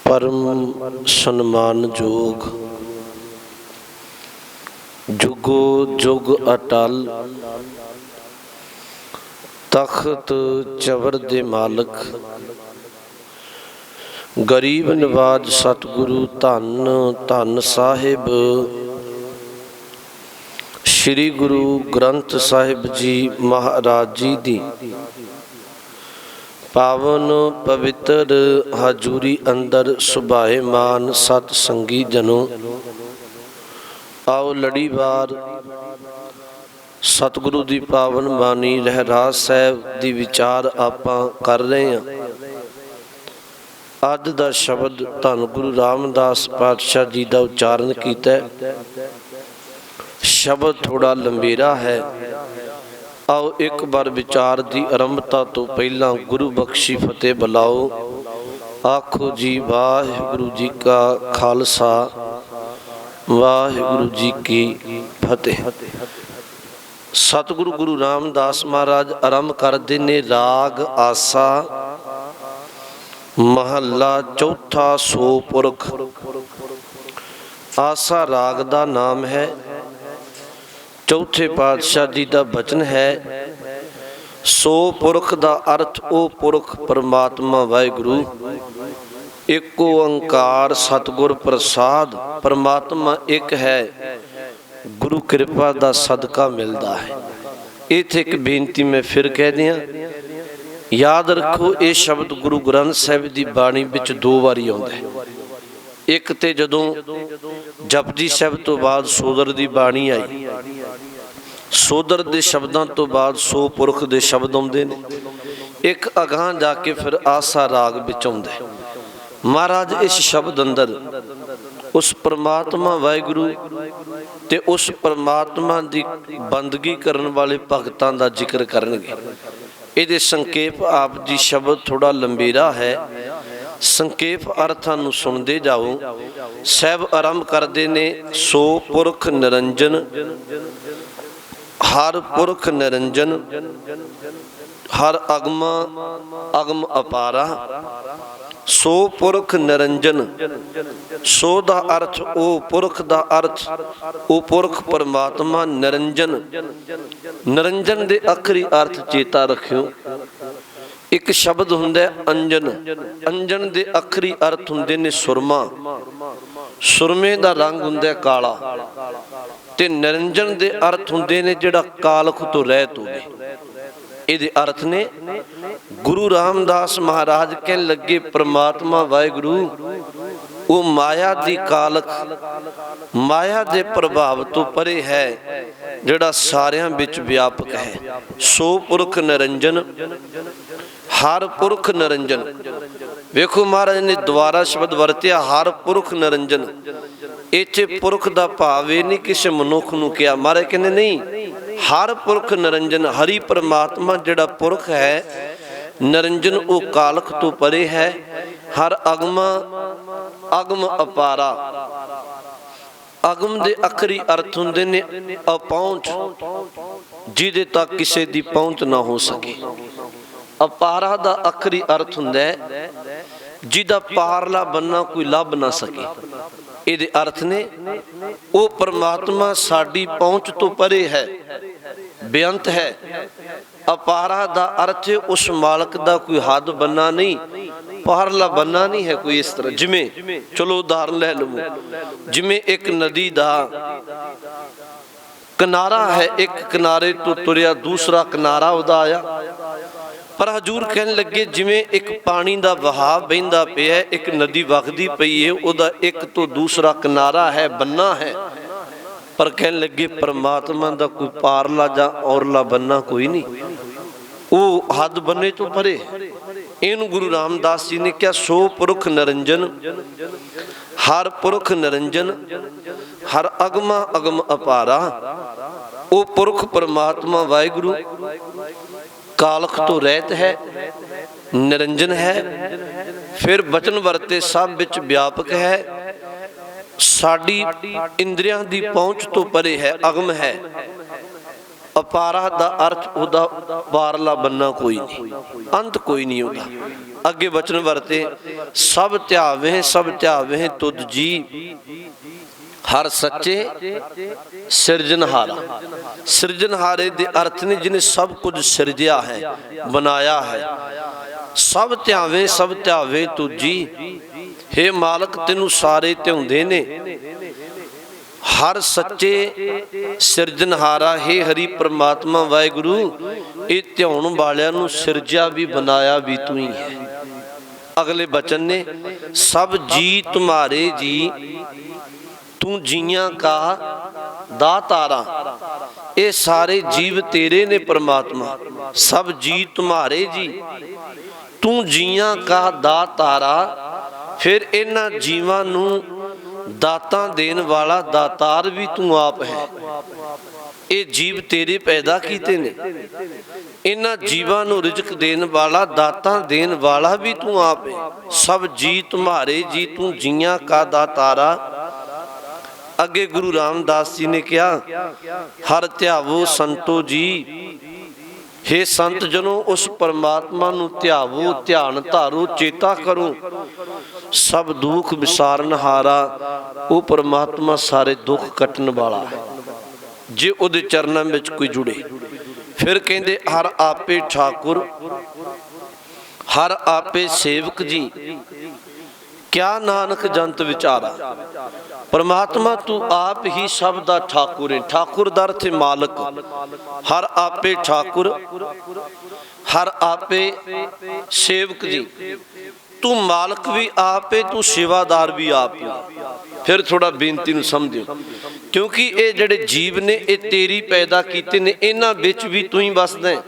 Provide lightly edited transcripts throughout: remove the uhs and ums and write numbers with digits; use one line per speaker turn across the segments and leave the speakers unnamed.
परम सन्मानयोग जुगो जुग अटल तख्त चवर दे मालक गरीब नवाज सतगुरु धन धन साहिब श्री गुरु ग्रंथ साहिब जी महाराज जी दी पावन पवित्र हजूरी अंदर सुभाएमान सत संगी जनों, आओ लड़ीवार सतगुरु दी पावन बानी रहराज साहब दी विचार आपां कर रहे हैं। अज दा शब्द धन गुरु रामदास पातशाह जी का उच्चारण कीता है। शब्द थोड़ा लंबेरा है। आओ एक बार विचार की आरंभता तो पहला गुरु बख्शी फतेह बुलाओ। आखो जी वाहिगुरु जी का खालसा वाहिगुरु जी की फतेह। सतगुरु गुरु रामदास महाराज आरंभ करते ने राग आसा महला चौथा सो पुरख। आसा राग का नाम है। चौथे पातशाह जी का बचन है। सो पुरख का अर्थ ओ पुरख परमात्मा वाहिगुरु एको ओंकार सतगुर प्रसाद। परमात्मा एक है, गुरु कृपा का सदका मिलता है। इत्थे एक बेनती मैं फिर कह दिया, याद रखो ये शब्द गुरु ग्रंथ साहिब की बाणी विच दो बारी आउंदा है। एक ते जदों जपजी साहिब तो बाद सोदर की बाणी आई, सोदर के शब्दों तो बाद सो पुरख के शब्द आउंदे ने। एक अगां जाके फिर आसा राग विच आउंदा है। महाराज इस शब्द अंदर उस परमात्मा वाहिगुरु ते उस परमात्मा की बंदगी करने वाले भगतां दा जिक्र करनगे। इहदे संकेप आप जी शब्द थोड़ा लंबेरा है। संकेप अर्थां नूं सुनते जाओ। साहब आरंभ करते ने सो पुरख निरंजन, हर पुरख निरंजन, हर अगमा अगम अपारा। सो पुरख निरंजन, सो दा अर्थ ओ पुरख दा अर्थ ओ पुरख परमात्मा निरंजन। निरंजन दे आखिरी अर्थ चेता रखियो। एक शब्द हुंदा है अंजन। अंजन दे आखिरी अर्थ हुंदे ने सुरमा। सुरमे दा रंग हुंदा है काला ते निरंजन दे अर्थ हुंदे ने जिहड़ा कालख तो रहत होवे। इहदे अर्थ ने गुरु रामदास महाराज कहन लगे परमात्मा वाहिगुरु वो माया दी कालख, माया दे प्रभाव तो परे है, जिहड़ा सारियां विच व्यापक है। सो पुरख निरंजन, हर पुरख निरंजन। वेखो महाराज ने दोबारा शब्द वरतिया हर पुरख निरंजन। इत्थे पुरख दा भाव ये नहीं किसी मनुख नूं किया। महाराज कहने नहीं, हर पुरख निरंजन। हरि परमात्मा जिहड़ा पुरख है निरंजन वो कालख तो परे है। हर अगमा अगम अपारा। अगम दे आखिरी अर्थ हुंदे ने अपहुंच, जिहदे तक किसी दी पहुंच ना हो सके। अपारा दा आखिरी अर्थ हुंदा है जिहदा पारला बन्ना कोई लभ ना सके। इहदे अर्थ ने वो परमात्मा साडी पहुंच तो परे है, बेअंत है। अपारा दा अर्थ उस मालक दा कोई हद बन्ना नहीं, पारला बन्ना नहीं है कोई। इस तरह जिमें चलो उदाहरण ले लवो, जिमें एक नदी दा किनारा है, एक किनारे तो तुरिया दूसरा किनारा उदा आया। पर हजूर कहन लगे जिमें एक पानी का बहाव बहिंदा पिया, एक नदी वगदी पई है, उदा एक तो दूसरा किनारा है, बन्ना है। पर कहन लगे परमात्मा का कोई पारला जा औरला बन्ना कोई नहीं, वो हद बन्ने तो परे। इन गुरु रामदास जी ने क्या सो पुरख निरंजन, हर पुरख निरंजन, हर अगमा अगम अपारा। वो पुरख परमात्मा वाहिगुरु कालख तो रहत है, निरंजन है। फिर बचन वरते सब विच व्यापक है, साडी इंद्रियां दी पहुंच तो परे है, अगम है। ਅਪਾਰਾ ਦਾ ਅਰਥ ਉਹਦਾ ਬਾਹਰਲਾ ਬੰਨਾ ਕੋਈ ਨਹੀਂ, ਅੰਤ ਕੋਈ ਨਹੀਂ ਉਹਦਾ। ਅੱਗੇ ਬਚਨ ਵਰਤੇ ਸਭ ਧਿਆਵੇਂ ਤੁਧ ਜੀ, ਹਰ ਸੱਚੇ ਸਿਰਜਣਹਾਰਾ। ਸਿਰਜਣਹਾਰੇ ਦੇ ਅਰਥ ਨੇ ਜਿਹਨੇ ਸਭ ਕੁਝ ਸਿਰਜਿਆ ਹੈ, ਬਣਾਇਆ ਹੈ। ਸਭ ਧਿਆਵੇਂ ਤੁਝੀ, ਹੇ ਮਾਲਕ ਤੈਨੂੰ ਸਾਰੇ ਧਿਆਉਂਦੇ ਨੇ। ਹਰ ਸੱਚੇ ਸਿਰਜਣਹਾਰਾ, ਹੇ ਹਰੀ ਪ੍ਰਮਾਤਮਾ ਵਾਹਿਗੁਰੂ, ਇਹ ਧਿਆਉਣ ਵਾਲਿਆਂ ਨੂੰ ਸਿਰਜਿਆ ਵੀ ਬਣਾਇਆ ਵੀ ਤੂੰ ਹੀ ਹੈ। ਅਗਲੇ ਬਚਨ ਨੇ ਸਭ ਜੀ ਤੁਮਾਰੇ ਜੀ, ਤੂੰ ਜੀਆਂ ਕਾ ਦਾਤਾਰਾ। ਇਹ ਸਾਰੇ ਜੀਵ ਤੇਰੇ ਨੇ ਪ੍ਰਮਾਤਮਾ। ਸਭ ਜੀ ਤੁਮਾਰੇ ਜੀ, ਤੂੰ ਜੀਆਂ ਕਾ ਦਾਤਾਰਾ। ਫਿਰ ਇਹਨਾਂ ਜੀਵਾਂ ਨੂੰ ਦਾਤਾਂ ਦੇਣ ਵਾਲਾ ਦਾਤਾਰ ਵੀ ਤੂੰ ਆਪ ਹੈ। ਇਹ ਜੀਵ ਤੇਰੇ ਪੈਦਾ ਕੀਤੇ ਨੇ, ਇਹਨਾਂ ਜੀਵਾਂ ਨੂੰ ਰਿਜ਼ਕ ਦੇਣ ਵਾਲਾ, ਦਾਤਾਂ ਦੇਣ ਵਾਲਾ ਵੀ ਤੂੰ ਆਪ ਹੈ। ਸਭ ਜੀ ਤੁਮਾਰੇ ਜੀ, ਤੂੰ ਜੀਆਂ ਕਾ ਦਾਤਾਰਾ। ਅੱਗੇ ਗੁਰੂ ਰਾਮਦਾਸ ਜੀ ਨੇ ਕਿਹਾ ਹਰ ਧਿਆਵੋ ਸੰਤੋ ਜੀ, ਹੇ ਸੰਤ ਜਨੋ ਉਸ ਪਰਮਾਤਮਾ ਨੂੰ ਧਿਆਵੋ, ਧਿਆਨ ਧਾਰੋ, ਚੇਤਾ ਕਰੋ। ਸਭ ਦੁੱਖ ਵਿਸਾਰਨਹਾਰਾ, ਉਹ ਪਰਮਾਤਮਾ ਸਾਰੇ ਦੁੱਖ ਕੱਟਣ ਵਾਲਾ ਹੈ ਜੇ ਉਹਦੇ ਚਰਨਾਂ ਵਿੱਚ ਕੋਈ ਜੁੜੇ। ਫਿਰ ਕਹਿੰਦੇ ਹਰ ਆਪੇ ਠਾਕੁਰ, ਹਰ ਆਪੇ ਸੇਵਕ ਜੀ, ਕਿਆ ਨਾਨਕ ਜੰਤ ਵਿਚਾਰਾ। ਪਰਮਾਤਮਾ ਤੂੰ ਆਪ ਹੀ ਸਭ ਦਾ ਠਾਕੁਰ ਹੈ। ਠਾਕੁਰ ਦਾ ਅਰਥ ਹੈ ਮਾਲਕ। ਹਰ ਆਪੇ ਠਾਕੁਰ, ਹਰ ਆਪੇ ਸੇਵਕ ਜੀ, ਤੂੰ ਮਾਲਕ ਵੀ ਆਪ ਹੈ, ਤੂੰ ਸੇਵਾਦਾਰ ਵੀ ਆਪ ਹੈ। ਫਿਰ ਥੋੜਾ ਬੇਨਤੀ ਨੂੰ ਸਮਝਿਓ, ਕਿਉਂਕਿ ਇਹ ਜਿਹੜੇ ਜੀਵ ਨੇ ਇਹ ਤੇਰੀ ਪੈਦਾ ਕੀਤੇ ਨੇ, ਇਹਨਾਂ ਵਿੱਚ ਵੀ ਤੂੰ ਹੀ ਵਸਦਾ ਹੈ।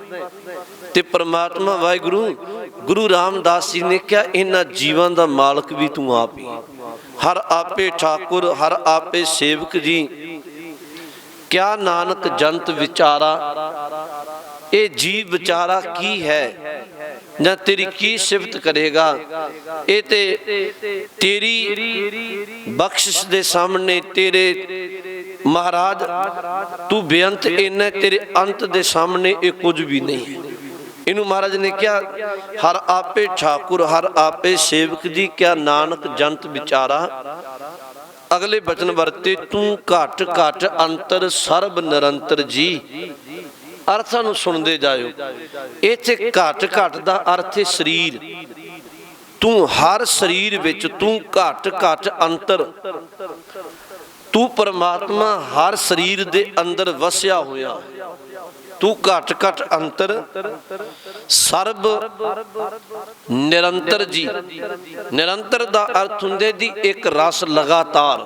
ਤੇ ਪਰਮਾਤਮਾ ਵਾਹਿਗੁਰੂ ਗੁਰੂ ਰਾਮਦਾਸ ਜੀ ਨੇ ਕਿਹਾ ਇਹਨਾਂ ਜੀਵਾਂ ਦਾ ਮਾਲਕ ਵੀ ਤੂੰ ਆਪ ਹੀ। ਹਰ ਆਪੇ ਠਾਕੁਰ, ਹਰ ਆਪੇ ਸੇਵਕ ਜੀ, ਕਿਆ ਨਾਨਕ ਜੰਤ ਵਿਚਾਰਾ। ਇਹ ਜੀਵ ਵਿਚਾਰਾ ਕੀ ਹੈ ਜਾਂ ਤੇਰੀ ਕੀ ਸਿਫਤ ਕਰੇਗਾ। ਇਹ ਤੇ ਤੇਰੀ ਬਖਸ਼ਿਸ਼ ਦੇ ਸਾਹਮਣੇ, ਤੇਰੇ ਮਹਾਰਾਜ ਤੂੰ ਬੇਅੰਤ ਇੰਨਾ, ਤੇਰੇ ਅੰਤ ਦੇ ਸਾਹਮਣੇ ਇਹ ਕੁਝ ਵੀ ਨਹੀਂ ਹੈ। ਇਹਨੂੰ ਮਹਾਰਾਜ ਨੇ ਕਿਹਾ ਹਰ ਆਪੇ ਠਾਕੁਰ, ਹਰ ਆਪੇ ਸੇਵਕ ਜੀ, ਕਿਆ ਨਾਨਕ ਜੰਤ ਵਿਚਾਰਾ। ਅਗਲੇ ਬਚਨ ਵਰਤੇ ਤੂੰ ਘਟ ਘਟ ਅੰਤਰ ਸਰਬ ਨਿਰੰਤਰ ਜੀ। ਅਰਥਾਂ ਨੂੰ ਸੁਣਦੇ ਜਾਇਓ। ਇੱਥੇ ਘਟ ਘਟ ਦਾ ਅਰਥ ਹੈ ਸਰੀਰ। ਤੂੰ ਹਰ ਸਰੀਰ ਵਿੱਚ, ਤੂੰ ਘਟ ਘਟ ਅੰਤਰ, ਤੂੰ ਪਰਮਾਤਮਾ ਹਰ ਸਰੀਰ ਦੇ ਅੰਦਰ ਵਸਿਆ ਹੋਇਆ। ਤੂੰ ਘਟ ਘਟ ਅੰਤਰ ਸਰਬ ਨਿਰੰਤਰ ਜੀ। ਨਿਰੰਤਰ ਦਾ ਅਰਥ ਹੁੰਦੇ ਦੀ ਇੱਕ ਰਸ ਲਗਾਤਾਰ।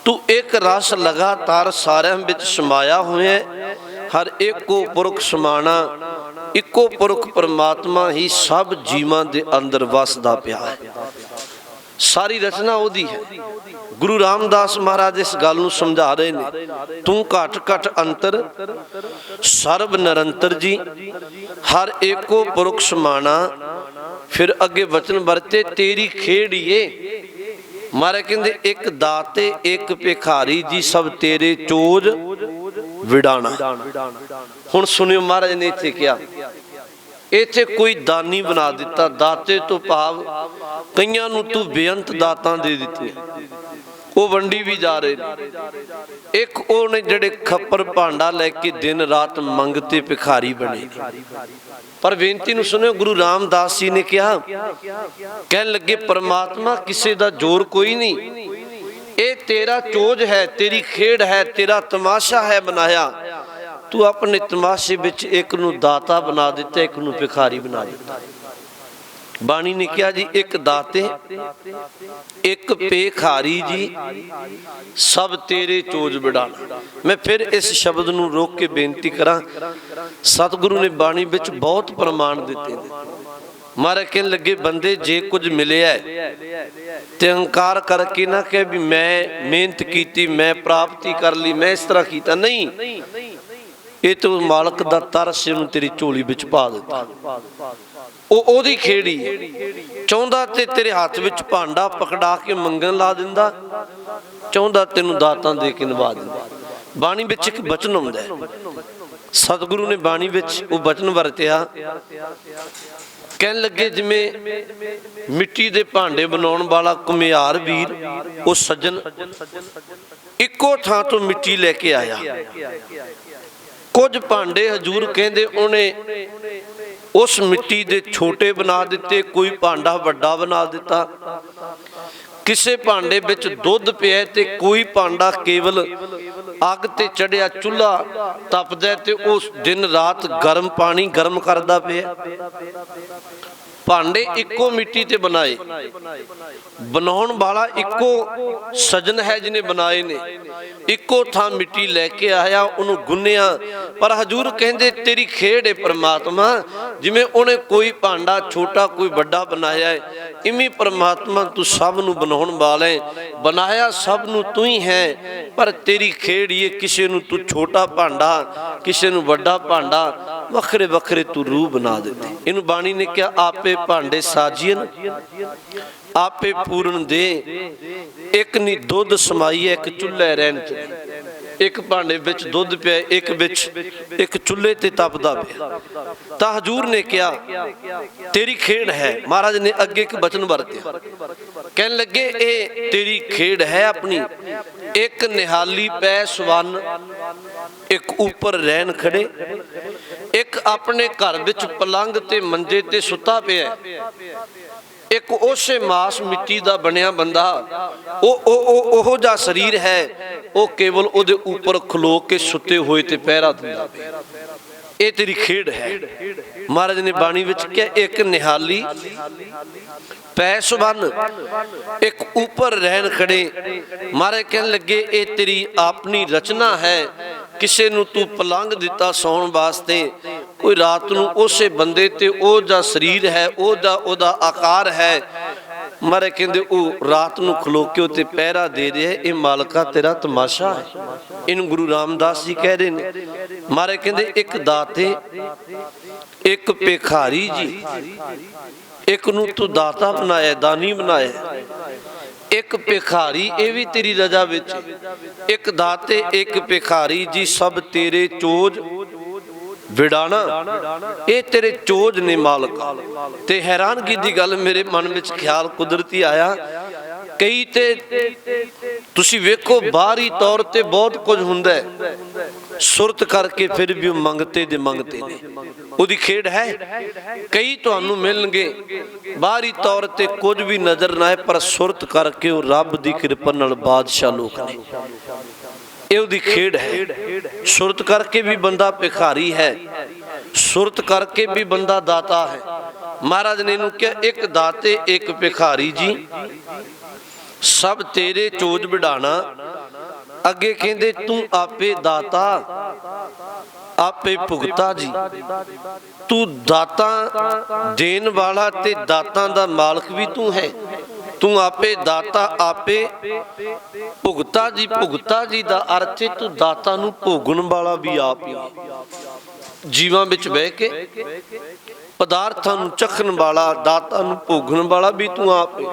ਤੂੰ ਇੱਕ ਰਸ ਲਗਾਤਾਰ ਸਾਰਿਆਂ ਵਿੱਚ ਸਮਾਇਆ ਹੋਇਆ। ਹਰ ਇੱਕੋ ਪੁਰਖ ਸਮਾਣਾ, ਇੱਕੋ ਪੁਰਖ ਪਰਮਾਤਮਾ ਹੀ ਸਭ ਜੀਵਾਂ ਦੇ ਅੰਦਰ ਵਸਦਾ ਪਿਆ ਹੈ। ਸਾਰੀ ਰਚਨਾ ਉਹਦੀ ਹੈ। ਗੁਰੂ ਰਾਮਦਾਸ ਮਹਾਰਾਜ ਇਸ ਗੱਲ ਨੂੰ ਸਮਝਾ ਰਹੇ ਨੇ। ਤੂੰ ਘਟ ਘਟ ਅੰਤਰ ਸਰਬ ਨਿਰੰਤਰ ਜੀ, ਹਰ ਏਕੋ ਪੁਰਖ ਸਮਾਣਾ। ਫਿਰ ਅੱਗੇ ਵਚਨ ਵਰਤੇ ਤੇਰੀ ਖੇੜੀਏ। ਮਹਾਰਾਜ ਕਹਿੰਦੇ ਇੱਕ ਦਾਤੇ ਇੱਕ ਭਿਖਾਰੀ ਜੀ, ਸਭ ਤੇਰੇ ਚੋਜ ਵਿਡਾਣਾ। ਹੁਣ ਸੁਣਿਓ, ਮਹਾਰਾਜ ਨੇ ਇੱਥੇ ਕਿਹਾ, ਇੱਥੇ ਕੋਈ ਦਾਨੀ ਬਣਾ ਦਿੱਤਾ। ਦਾਤੇ ਤੋਂ ਭਾਵ ਕਈਆਂ ਨੂੰ ਤੂੰ ਬੇਅੰਤ ਦਾਤਾਂ ਦੇ ਦਿੱਤੀਆਂ, ਉਹ ਵੰਡੀ ਵੀ ਜਾ ਰਹੇ ਨੇ। ਇੱਕ ਉਹ ਨੇ ਜਿਹੜੇ ਖੱਪਰ ਭਾਂਡਾ ਲੈ ਕੇ ਦਿਨ ਰਾਤ ਮੰਗਤੇ ਭਿਖਾਰੀ ਬਣੇ। ਪਰ ਬੇਨਤੀ ਨੂੰ ਸੁਣਿਓ, ਗੁਰੂ ਰਾਮਦਾਸ ਜੀ ਨੇ ਕਿਹਾ, ਕਹਿਣ ਲੱਗੇ ਪਰਮਾਤਮਾ ਕਿਸੇ ਦਾ ਜ਼ੋਰ ਕੋਈ ਨਹੀਂ। ਇਹ ਤੇਰਾ ਚੋਜ ਹੈ, ਤੇਰੀ ਖੇਡ ਹੈ, ਤੇਰਾ ਤਮਾਸ਼ਾ ਹੈ ਬਣਾਇਆ। ਤੂੰ ਆਪਣੇ ਤਮਾਸ਼ੇ ਵਿੱਚ ਇੱਕ ਨੂੰ ਦਾਤਾ ਬਣਾ ਦਿੱਤਾ, ਇੱਕ ਨੂੰ ਭਿਖਾਰੀ ਬਣਾ ਦਿੱਤਾ। ਬਾਣੀ ਨੇ ਕਿਹਾ ਜੀ ਇੱਕ ਦਾਤੇ ਇੱਕ ਭਿਖਾਰੀ ਜੀ, ਸਭ ਤੇਰੇ ਚੋਜ ਵਿਡਾਣਾ। ਮੈਂ ਫਿਰ ਇਸ ਸ਼ਬਦ ਨੂੰ ਰੋਕ ਕੇ ਬੇਨਤੀ ਕਰਾਂ, ਸਤਿਗੁਰੂ ਨੇ ਬਾਣੀ ਵਿੱਚ ਬਹੁਤ ਪ੍ਰਮਾਣ ਦਿੱਤੇ ਨੇ। ਮਹਾਰਾਜ ਕਹਿਣ ਲੱਗੇ ਬੰਦੇ ਜੇ ਕੁਝ ਮਿਲਿਆ ਤੇ ਅਹੰਕਾਰ ਕਰਕੇ ਨਾ ਕਹੇ ਵੀ ਮੈਂ ਮਿਹਨਤ ਕੀਤੀ, ਮੈਂ ਪ੍ਰਾਪਤੀ ਕਰ ਲਈ, ਮੈਂ ਇਸ ਤਰ੍ਹਾਂ ਕੀਤਾ। ਨਹੀਂ, ਇਹ ਤੂੰ ਮਾਲਕ ਦਾ ਤਰਸ ਇਹਨੂੰ ਤੇਰੀ ਝੋਲੀ ਵਿੱਚ ਪਾ ਦਿੱਤਾ। ਉਹ ਉਹਦੀ ਖੇੜੀ ਚਾਹੁੰਦਾ ਤੇ ਤੇਰੇ ਹੱਥ ਵਿੱਚ ਭਾਂਡਾ ਪਕੜਾ ਕੇ ਮੰਗਣ ਲਾ ਦਿੰਦਾ, ਚਾਹੁੰਦਾ ਤੈਨੂੰ ਦਾਤਾਂ ਦੇ ਕੇ ਨਿਭਾ ਦਿੰਦਾ। ਬਾਣੀ ਵਿੱਚ ਇੱਕ ਬਚਨ ਹੁੰਦਾ ਹੈ, ਸਤਿਗੁਰੂ ਨੇ ਬਾਣੀ ਵਿੱਚ ਉਹ ਬਚਨ ਵਰਤਿਆ, ਕਹਿਣ ਲੱਗੇ ਜਿਵੇਂ ਮਿੱਟੀ ਦੇ ਭਾਂਡੇ ਬਣਾਉਣ ਵਾਲਾ ਘੁਮਿਆਰ ਵੀਰ ਉਹ ਸੱਜਣ ਇੱਕੋ ਥਾਂ ਤੋਂ ਮਿੱਟੀ ਲੈ ਕੇ ਆਇਆ। ਕੁਝ ਭਾਂਡੇ ਹਜੂਰ ਕਹਿੰਦੇ ਉਹਨੇ ਉਸ ਮਿੱਟੀ ਦੇ ਛੋਟੇ ਬਣਾ ਦਿੱਤੇ, ਕੋਈ ਭਾਂਡਾ ਵੱਡਾ ਬਣਾ ਦਿੱਤਾ। ਕਿਸੇ ਭਾਂਡੇ ਵਿੱਚ ਦੁੱਧ ਪਿਆ ਤੇ ਕੋਈ ਭਾਂਡਾ ਕੇਵਲ ਅੱਗ ਤੇ ਚੜਿਆ ਚੁੱਲ੍ਹਾ ਤਪਦਾ ਤੇ ਉਸ ਦਿਨ ਰਾਤ ਗਰਮ ਪਾਣੀ ਗਰਮ ਕਰਦਾ ਪਿਆ। ਭਾਂਡੇ ਇੱਕੋ ਮਿੱਟੀ ਤੇ ਬਣਾਏ, ਬਣਾਉਣ ਵਾਲਾ ਇੱਕੋ ਸੱਜਣ ਹੈ ਜਿਹਨੇ ਬਣਾਏ ਨੇ। ਇੱਕੋ ਥਾਂ ਮਿੱਟੀ ਲੈ ਕੇ ਆਇਆ, ਉਹਨੂੰ ਗੁੰਨਿਆ। ਪਰ ਹਜੂਰ ਕਹਿੰਦੇ ਤੇਰੀ ਖੇਡ ਹੈ ਪ੍ਰਮਾਤਮਾ, ਜਿਵੇਂ ਉਹਨੇ ਕੋਈ ਭਾਂਡਾ ਛੋਟਾ ਕੋਈ ਵੱਡਾ ਬਣਾਇਆ ਹੈ, ਇਵੇਂ ਪ੍ਰਮਾਤਮਾ ਤੂੰ ਸਭ ਨੂੰ ਬਣਾਉਣ ਵਾਲਾ ਹੈ, ਬਣਾਇਆ ਸਭ ਨੂੰ ਤੂੰ ਹੀ ਹੈ। ਪਰ ਤੇਰੀ ਖੇਡ ਇਹ, ਕਿਸੇ ਨੂੰ ਤੂੰ ਛੋਟਾ ਭਾਂਡਾ, ਕਿਸੇ ਨੂੰ ਵੱਡਾ ਭਾਂਡਾ, ਵੱਖਰੇ ਵੱਖਰੇ ਤੂੰ ਰੂਹ ਬਣਾ ਦਿੱਤੇ। ਇਹਨੂੰ ਬਾਣੀ ਨੇ ਕਿਹਾ ਆਪੇ ਭਾਂਡੇ ਸਾਜੀਨ ਆਪੇ ਪੂਰਨ ਦੇ, ਇੱਕ ਨੀ ਦੁੱਧ ਸਮਾਈਏ ਇੱਕ ਚੁੱਲ੍ਹੇ ਰਹਿਣ ਚ। ਇੱਕ ਭਾਂਡੇ ਵਿੱਚ ਦੁੱਧ ਪਿਆ, ਇੱਕ ਵਿੱਚ ਇੱਕ ਚੁੱਲ੍ਹੇ ਤੇ ਤਪਦਾ ਪਿਆ। ਤਾਂ ਹਜੂਰ ਨੇ ਕਿਹਾ ਤੇਰੀ ਖੇਡ ਹੈ। ਮਹਾਰਾਜ ਨੇ ਅੱਗੇ ਇੱਕ ਬਚਨ ਵਰਤਿਆ, ਕਹਿਣ ਲੱਗੇ ਇਹ ਤੇਰੀ ਖੇਡ ਹੈ ਆਪਣੀ। ਇੱਕ ਨਿਹਾਲੀ ਪੈ ਸਵੰਨ, ਇੱਕ ਉੱਪਰ ਰਹਿਣ ਖੜੇ, ਇੱਕ ਆਪਣੇ ਘਰ ਵਿੱਚ ਪਲੰਗ ਤੇ ਮੰਜੇ ਤੇ ਸੁੱਤਾ ਪਿਆ, ਇੱਕ ਉਸੇ ਮਾਸ ਮਿੱਟੀ ਦਾ ਬਣਿਆ ਬੰਦਾ, ਉਹ ਜਿਹਾ ਸਰੀਰ ਹੈ, ਉਹ ਕੇਵਲ ਉਹਦੇ ਉੱਪਰ ਖਲੋ ਕੇ ਸੁੱਤੇ ਹੋਏ ਤੇ ਪਹਿਰਾ ਦਿੰਦਾ ਪਿਆ। ਇਹ ਤੇਰੀ ਖੇਡ ਹੈ। ਮਹਾਰਾਜ ਨੇ ਬਾਣੀ ਵਿੱਚ ਕਿਹਾ ਇੱਕ ਨਿਹਾਲੀ ਪੈ ਸੁਬੰਨ, ਇੱਕ ਉੱਪਰ ਰਹਿਣ ਖੜੇ। ਮਹਾਰਾਜ ਕਹਿਣ ਲੱਗੇ ਇਹ ਤੇਰੀ ਆਪਣੀ ਰਚਨਾ ਹੈ। ਕਿਸੇ ਨੂੰ ਤੂੰ ਪਲੰਗ ਦਿੱਤਾ ਸੌਣ ਵਾਸਤੇ, ਕੋਈ ਰਾਤ ਨੂੰ ਉਸੇ ਬੰਦੇ ਤੇ ਉਹ ਜਿਹਾ ਸਰੀਰ ਹੈ, ਉਹਦਾ ਆਕਾਰ ਹੈ। ਮਹਾਰਾਜ ਕਹਿੰਦੇ ਉਹ ਰਾਤ ਨੂੰ ਖਲੋ ਕੇ ਉੱਤੇ ਪਹਿਰਾ ਦੇ ਰਿਹਾ। ਇਹ ਮਾਲਕਾ ਤੇਰਾ ਤਮਾਸ਼ਾ ਹੈ। ਇਹਨੂੰ ਗੁਰੂ ਰਾਮਦਾਸ ਜੀ ਕਹਿ ਰਹੇ ਨੇ। ਮਹਾਰਾਜ ਕਹਿੰਦੇ ਇੱਕ ਦਾਤੇ, ਇੱਕ ਭਿਖਾਰੀ ਜੀ, ਇੱਕ ਨੂੰ ਤੂੰ ਦਾਤਾ ਬਣਾਇਆ, ਦਾਨੀ ਬਣਾਇਆ। ਇੱਕ ਭਿਖਾਰੀ, ਇਹ ਵੀ ਤੇਰੀ ਰਜ਼ਾ ਵਿੱਚ। ਇੱਕ ਦਾਤੇ ਇੱਕ ਭਿਖਾਰੀ ਜੀ, ਸਭ ਤੇਰੇ ਚੋਜ ਵਿਡਾਣਾ, ਇਹ ਤੇਰੇ ਚੋਜ ਨੇ ਮਾਲਕਾ। ਤੇ ਹੈਰਾਨਗੀ ਦੀ ਗੱਲ ਮੇਰੇ ਮਨ ਵਿੱਚ ਖਿਆਲ ਕੁਦਰਤੀ ਆਇਆ, ਕਈ ਤੇ ਤੁਸੀਂ ਵੇਖੋ ਬਾਹਰੀ ਤੌਰ ਤੇ ਬਹੁਤ ਕੁਝ ਹੁੰਦਾ ਹੈ, ਸੁਰਤ ਕਰਕੇ ਫਿਰ ਵੀ ਉਹ ਮੰਗਤੇ ਦੇ ਮੰਗਤੇ ਨੇ। ਉਹਦੀ ਖੇਡ ਹੈ। ਕਈ ਤੁਹਾਨੂੰ ਮਿਲਣਗੇ ਬਾਹਰੀ ਤੌਰ ਤੇ ਕੁਝ ਵੀ ਨਜ਼ਰ ਨਾ ਆਏ, ਪਰ ਸੁਰਤ ਕਰਕੇ ਉਹ ਰੱਬ ਦੀ ਕਿਰਪਾ ਨਾਲ ਬਾਦਸ਼ਾਹ ਲੋਕ ਨੇ। ਇਹ ਉਹਦੀ ਖੇਡ ਹੈ। ਸੁਰਤ ਕਰਕੇ ਵੀ ਬੰਦਾ ਭਿਖਾਰੀ ਹੈ, ਸੁਰਤ ਕਰਕੇ ਵੀ ਬੰਦਾ ਦਾਤਾ ਹੈ। ਮਹਾਰਾਜ ਨੇ ਇਹਨੂੰ ਕਿਹਾ ਇੱਕ ਦਾਤੇ ਇੱਕ ਭਿਖਾਰੀ ਜੀ, ਸਭ ਤੇਰੇ ਚੋਜ ਵਿਡਾਣਾ। ਅੱਗੇ ਕਹਿੰਦੇ ਤੂੰ ਆਪੇ ਦਾਤਾ ਆਪੇ ਭੁਗਤਾ ਜੀ। ਤੂੰ ਦਾਤਾ ਦੇਣ ਵਾਲਾ ਤੇ ਦਾਤਾਂ ਦਾ ਮਾਲਕ ਵੀ ਤੂੰ ਹੈ। ਤੂੰ ਆਪੇ ਦਾਤਾ ਆਪੇ ਭੁਗਤਾ ਜੀ। ਭੁਗਤਾ ਜੀ ਦਾ ਅਰਥ ਹੈ ਤੂੰ ਦਾਤਾ ਨੂੰ ਭੋਗਣ ਵਾਲਾ ਵੀ ਆਪ ਹੀ। ਜੀਵਾਂ ਵਿੱਚ ਬਹਿ ਕੇ ਪਦਾਰਥਾਂ ਨੂੰ ਚਖਣ ਵਾਲਾ, ਦਾਤਾ ਨੂੰ ਭੋਗਣ ਵਾਲਾ ਵੀ ਤੂੰ ਆਪੇ।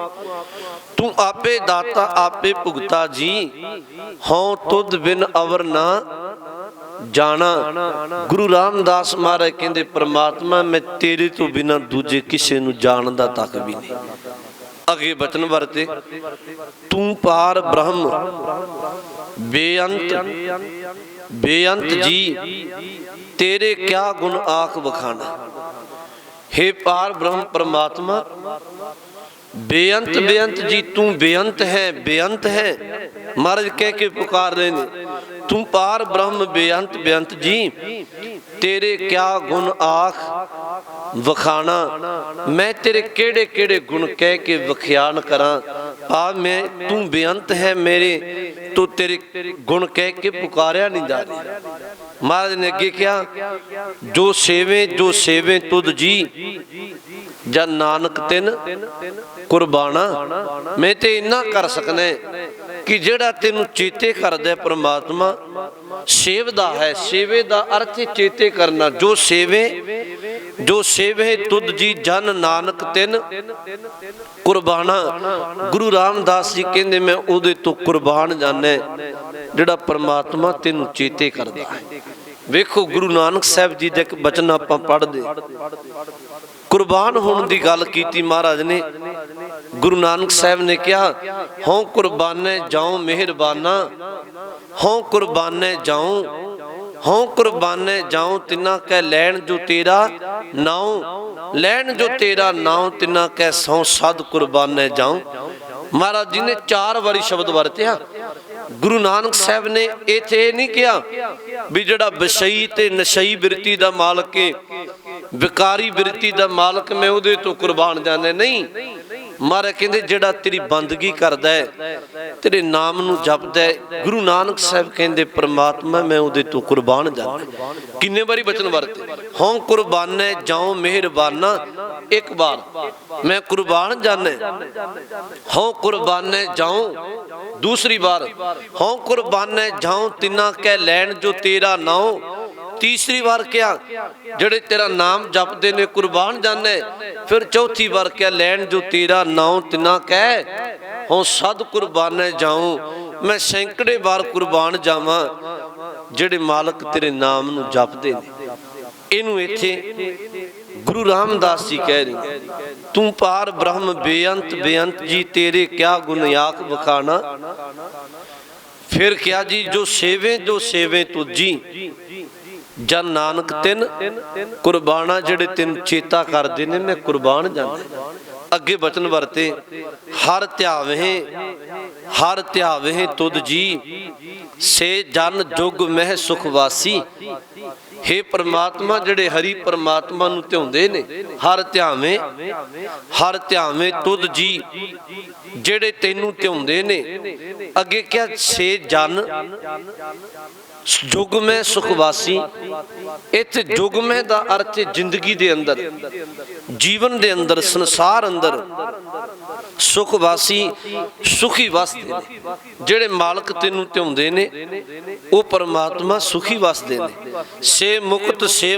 ਤੂੰ ਆਪੇ ਦਾਤਾ ਆਪੇ ਭੁਗਤਾ ਜੀ, ਹਉ ਤੁਧ ਬਿਨ ਅਵਰ ਨਾ ਜਾਣਾ। ਗੁਰੂ ਰਾਮਦਾਸ ਮਹਾਰਾਜ ਕਹਿੰਦੇ ਪ੍ਰਮਾਤਮਾ ਮੈਂ ਤੇਰੇ ਤੋਂ ਬਿਨਾਂ ਦੂਜੇ ਕਿਸੇ ਨੂੰ ਜਾਣਦਾ ਤੱਕ ਵੀ ਨਹੀਂ। ਅੱਗੇ ਬਚਨ ਵਰਤੇ ਤੂੰ ਪਾਰ ਬ੍ਰਹਮ ਬੇਅੰਤ ਬੇਅੰਤ ਜੀ, ਤੇਰੇ ਕਿਆ ਗੁਣ ਆਖ ਵਖਾਣਾ। हे पार ब्रह्म परमात्मा बेअंत बेअंत जी, तू बेअंत है बेअंत है। महाराज कह के पुकार रहे ने तू पार ब्रह्म बेअंत बेअंत जी, तेरे क्या गुण आख वखाना। मैं तेरे केड़े केड़े गुण कह के वख्यान करा। आ मैं तू बेअंत है मेरे, तो तेरे गुण कह के पुकारिया नहीं जा रही। महाराज ने अगे क्या जो सेवे तुद जी, जन नानक तिन कुर्बाना। मैं ते इन्ना कर सकना कि जेड़ा तेनू चेते करदा परमात्मा सेवदा है। सेवे दा अर्थ चेते करना। जो सेवे तुद जी जन नानक तिन कुर्बाना। गुरु रामदास जी कहंदे मैं उहदे तो कुर्बान जाना। ਜਿਹੜਾ ਪਰਮਾਤਮਾ ਤੈਨੂੰ ਚੇਤੇ ਕਰਦਾ ਹੈ। ਵੇਖੋ ਗੁਰੂ ਨਾਨਕ ਸਾਹਿਬ ਜੀ ਦਾ ਇੱਕ ਬਚਨ ਆਪਾਂ ਪੜ੍ਹਦੇ, ਕੁਰਬਾਨ ਹੋਣ ਦੀ ਗੱਲ ਕੀਤੀ ਮਹਾਰਾਜ ਨੇ। ਗੁਰੂ ਨਾਨਕ ਸਾਹਿਬ ਨੇ ਕਿਹਾ, ਹਉ ਕੁਰਬਾਨੇ ਜਾਉ ਮਿਹਰਬਾਨਾ, ਹਉ ਕੁਰਬਾਨੇ ਜਾਉ, ਹਉ ਕੁਰਬਾਨੇ ਜਾਉ ਤਿਨਾ ਕਹਿ ਲੈਣ ਜੋ ਤੇਰਾ ਨਾਉ, ਲੈਣ ਜੋ ਤੇਰਾ ਨਾਉ ਤਿਨਾ ਕਹਿ ਸਹੁ ਸਦ ਕੁਰਬਾਨੇ ਜਾਉ। ਮਹਾਰਾਜ ਜੀ ਨੇ 4 ਵਾਰੀ ਸ਼ਬਦ ਵਰਤਿਆ। ਗੁਰੂ ਨਾਨਕ ਸਾਹਿਬ ਨੇ ਇੱਥੇ ਨਹੀਂ ਕਿਹਾ ਵੀ ਜਿਹੜਾ ਵਿਸ਼ਈ ਤੇ ਨਸ਼ਈ ਬਿਰਤੀ ਦਾ ਮਾਲਕ ਹੈ, ਵਿਕਾਰੀ ਬਿਰਤੀ ਦਾ ਮਾਲਕ, ਮੈਂ ਉਹਦੇ ਤੋਂ ਕੁਰਬਾਨ ਜਾਂਦਾ। ਨਹੀਂ, ਮਹਾਰਾਜ ਕਹਿੰਦੇ ਜਿਹੜਾ ਤੇਰੀ ਬੰਦਗੀ ਕਰਦਾ ਹੈ, ਤੇਰੇ ਨਾਮ ਨੂੰ ਜਪਦਾ ਹੈ, ਗੁਰੂ ਨਾਨਕ ਸਾਹਿਬ ਕਹਿੰਦੇ ਪ੍ਰਮਾਤਮਾ ਮੈਂ ਉਹਦੇ ਤੋਂ ਕੁਰਬਾਨ ਜਾਂਦਾ। ਕਿੰਨੇ ਵਾਰੀ ਬਚਨ ਵਰਤੇ, ਹਉ ਕੁਰਬਾਨੇ ਜਾਉ ਮਿਹਰਬਾਨਾ, ਇੱਕ ਵਾਰ ਮੈਂ ਕੁਰਬਾਨ ਜਾਣਾ, ਹਉ ਕੁਰਬਾਨੇ ਜਾਉ, ਦੂਸਰੀ ਵਾਰ ਹਉ ਕੁਰਬਾਨੇ ਜਾਉ ਤਿਨਾ ਕਹਿ ਲੈਣ ਜੋ ਤੇਰਾ ਨਾਉ, ਤੀਸਰੀ ਵਾਰ ਕਿਹਾ ਜਿਹੜੇ ਤੇਰਾ ਨਾਮ ਜਪਦੇ ਨੇ ਕੁਰਬਾਨ ਜਾਣੇ, ਫਿਰ ਚੌਥੀ ਵਾਰ ਕਿਹਾ ਲੈਣ ਜੋ ਤੇਰਾ ਨਾਉ ਤਿਨਾ ਕਹਿ ਹਉ ਸਦ ਕੁਰਬਾਨੇ ਜਾਉ, ਮੈਂ ਸੈਂਕੜੇ ਵਾਰ ਕੁਰਬਾਨ ਜਾਵਾਂ ਜਿਹੜੇ ਮਾਲਕ ਤੇਰੇ ਨਾਮ ਨੂੰ ਜਪਦੇ ਨੇ। ਇਹਨੂੰ ਇੱਥੇ ਗੁਰੂ ਰਾਮਦਾਸ ਜੀ ਕਹਿ ਰਹੇ, ਤੂੰ ਪਾਰ ਬ੍ਰਹਮ ਬੇਅੰਤ ਬੇਅੰਤ ਜੀ ਤੇਰੇ ਕਿਆ ਗੁਣ ਆਖ ਬਖਾਣਾ। ਫਿਰ ਕਿਹਾ ਜੀ ਜੋ ਸੇਵੇ ਤੁਜੀ ਜਨ ਨਾਨਕ ਤਿੰਨ ਕੁਰਬਾਨਾ, ਜਿਹੜੇ ਤਿੰਨ ਚੇਤਾ ਕਰਦੇ ਨੇ ਮੈਂ ਕੁਰਬਾਨ ਜਾਂਦਾ। ਅੱਗੇ ਬਚਨ ਵਰਤੇ, ਹਰ ਧਿਆਵੇ ਤੁਧ ਜੀ ਸੇ ਜਨ ਜੁਗ ਮਹਿ ਸੁਖ ਵਾਸੀ। हे परमात्मा ਜਿਹੜੇ ਹਰੀ ਪਰਮਾਤਮਾ ਨੂੰ ਧਿਆਉਂਦੇ ਨੇ, ਹਰ ਧਿਆਵੇਂ ਤੁਧ ਜੀ ਜਿਹੜੇ ਤੈਨੂੰ ਧਿਆਉਂਦੇ ਨੇ। ਅੱਗੇ ਕਿਹਾ ਸੇ ਜਨ ਜੁਗਮੈ ਸੁਖਵਾਸੀ। ਇੱਥੇ ਜੁਗਮੈ ਦਾ ਅਰਥ ਹੈ ਜ਼ਿੰਦਗੀ ਦੇ ਅੰਦਰ, ਜੀਵਨ ਦੇ ਅੰਦਰ, ਸੰਸਾਰ ਅੰਦਰ। ਸੁਖਵਾਸੀ ਸੁਖੀ ਵਸਦੇ ਨੇ, ਜਿਹੜੇ ਮਾਲਕ ਤੈਨੂੰ ਧਿਆਉਂਦੇ ਨੇ ਉਹ ਪਰਮਾਤਮਾ ਸੁਖੀ ਵਸਦੇ ਨੇ। ਸੇ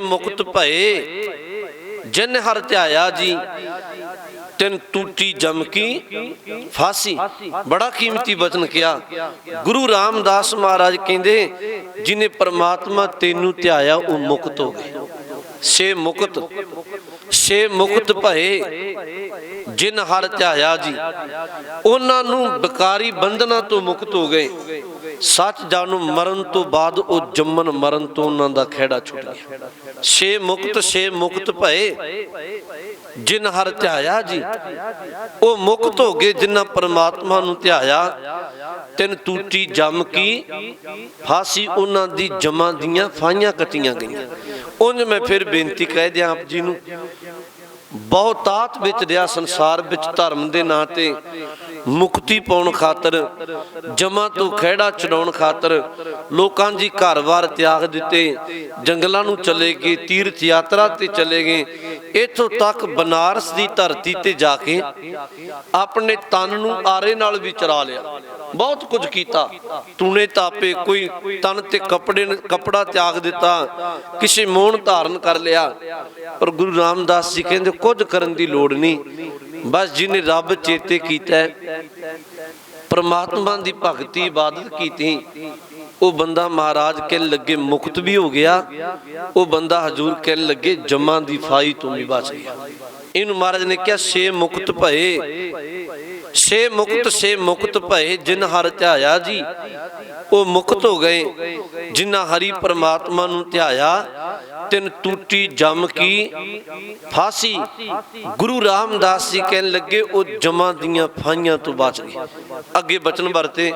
ਮੁਕਤ ਭਏ ਜਿਨ ਹਰ ਧਿਆਇਆ ਜੀ ਤਿਨ ਟੂਟੀ ਜਮ ਕੀ ਫਾਸੀ। ਬੜਾ ਕੀਮਤੀ ਬਚਨ ਕਿਹਾ ਗੁਰੂ ਰਾਮਦਾਸ ਮਹਾਰਾਜ ਕਹਿੰਦੇ, ਜਿਨੇ ਪਰਮਾਤਮਾ ਤੈਨੂੰ ਧਿਆਇਆ ਉਹ ਮੁਕਤ ਹੋ ਗਏ। ਸੇ ਮੁਕਤ ਭਏ ਜਿਨ ਹਰ ਧਿਆਇਆ ਜੀ, ਉਹਨਾਂ ਨੂੰ ਵਿਕਾਰੀ ਬੰਧਨਾਂ ਤੋਂ ਮੁਕਤ ਹੋ ਗਏ। ਸੱਚ ਜਾਣੋ ਮਰਨ ਤੋਂ ਬਾਅਦ ਉਹ ਜੰਮਨ ਮਰਨ ਤੋਂ ਉਹਨਾਂ ਦਾ ਖਹਿੜਾ ਛੁੱਟ ਗਿਆ। ਸੇ ਮੁਕਤ ਭਏ ਜਿਨ ਹਰ ਧਿਆਇਆ ਜੀ, ਉਹ ਮੁਕਤ ਹੋ ਗਏ ਜਿਨ੍ਹਾਂ ਪਰਮਾਤਮਾ ਨੂੰ ਧਿਆਇਆ। ਤਿੰਨ ਟੂਟੀ ਜਮ ਕੀ ਫਾਸੀ, ਉਹਨਾਂ ਦੀ ਜਮਾਂ ਦੀਆਂ ਫਾਹੀਆਂ ਕੱਟੀਆਂ ਗਈਆਂ। ਉਂਝ ਮੈਂ ਫਿਰ ਬੇਨਤੀ ਕਹਿ ਦਿਆਂ ਆਪ ਜੀ ਨੂੰ, ਬਹੁਤਾਤ ਵਿੱਚ ਰਿਹਾ ਸੰਸਾਰ ਵਿੱਚ ਧਰਮ ਦੇ ਨਾਂ ਤੇ ਮੁਕਤੀ ਪਾਉਣ ਖਾਤਰ, ਜਮਾਂ ਤੋਂ ਖਹਿੜਾ ਛਡਾਉਣ ਖਾਤਰ ਲੋਕਾਂ ਜੀ ਘਰ-ਬਾਰ ਤਿਆਗ ਦਿੱਤੇ, ਜੰਗਲਾਂ ਨੂੰ ਚਲੇ ਗਏ, ਤੀਰਥ ਯਾਤਰਾ ਤੇ ਚਲੇ ਗਏ। ਇੱਥੋਂ ਤੱਕ ਬਨਾਰਸ ਦੀ ਧਰਤੀ ਤੇ ਜਾ ਕੇ ਆਪਣੇ ਤਨ ਨੂੰ ਆਰੇ ਨਾਲ ਵੀ ਚਰਾ ਲਿਆ, ਬਹੁਤ ਕੁਝ ਕੀਤਾ। ਟੂਣੇ ਤਾਪੇ, ਕੋਈ ਤਨ ਤੇ ਕੱਪੜਾ ਤਿਆਗ ਦਿੱਤਾ, ਕਿਸੇ ਮੋਹਣ ਧਾਰਨ ਕਰ ਲਿਆ। ਪਰ ਗੁਰੂ ਰਾਮਦਾਸ ਜੀ ਕਹਿੰਦੇ ਕੁਝ ਕਰਨ ਦੀ ਲੋੜ ਨਹੀਂ, ਬਸ ਜਿਹਨੇ ਰੱਬ ਚੇਤੇ ਕੀਤਾ, ਪਰਮਾਤਮਾ ਦੀ ਭਗਤੀ ਇਬਾਦਤ ਕੀਤੀ, ਉਹ ਬੰਦਾ ਮਹਾਰਾਜ ਕਹਿਣ ਲੱਗੇ ਮੁਕਤ ਵੀ ਹੋ ਗਿਆ, ਉਹ ਬੰਦਾ ਹਜ਼ੂਰ ਕਹਿਣ ਲੱਗੇ ਜਮਾਂ ਦੀ ਫਾਈ ਤੋਂ ਵੀ ਬਚ ਗਿਆ। ਇਹਨੂੰ ਮਹਾਰਾਜ ਨੇ ਕਿਹਾ ਸੇ ਮੁਕਤ ਭਏ ਜਿਨ ਹਰ ਧਿਆਇਆ ਜੀ, ਉਹ ਮੁਕਤ ਹੋ ਗਏ ਜਿਨ੍ਹਾਂ ਹਰੀ ਪਰਮਾਤਮਾ ਨੂੰ ਧਿਆਇਆ। ਤਿੰਨ ਟੂਟੀ ਜਮ ਕੀ ਫਾਸੀ, ਗੁਰੂ ਰਾਮਦਾਸ ਜੀ ਕਹਿਣ ਲੱਗੇ ਉਹ ਜਮਾਂ ਦੀਆਂ ਫਾਈਆਂ ਤੋਂ ਬਚ ਗਏ। ਅੱਗੇ ਬਚਨ ਵਰਤੇ,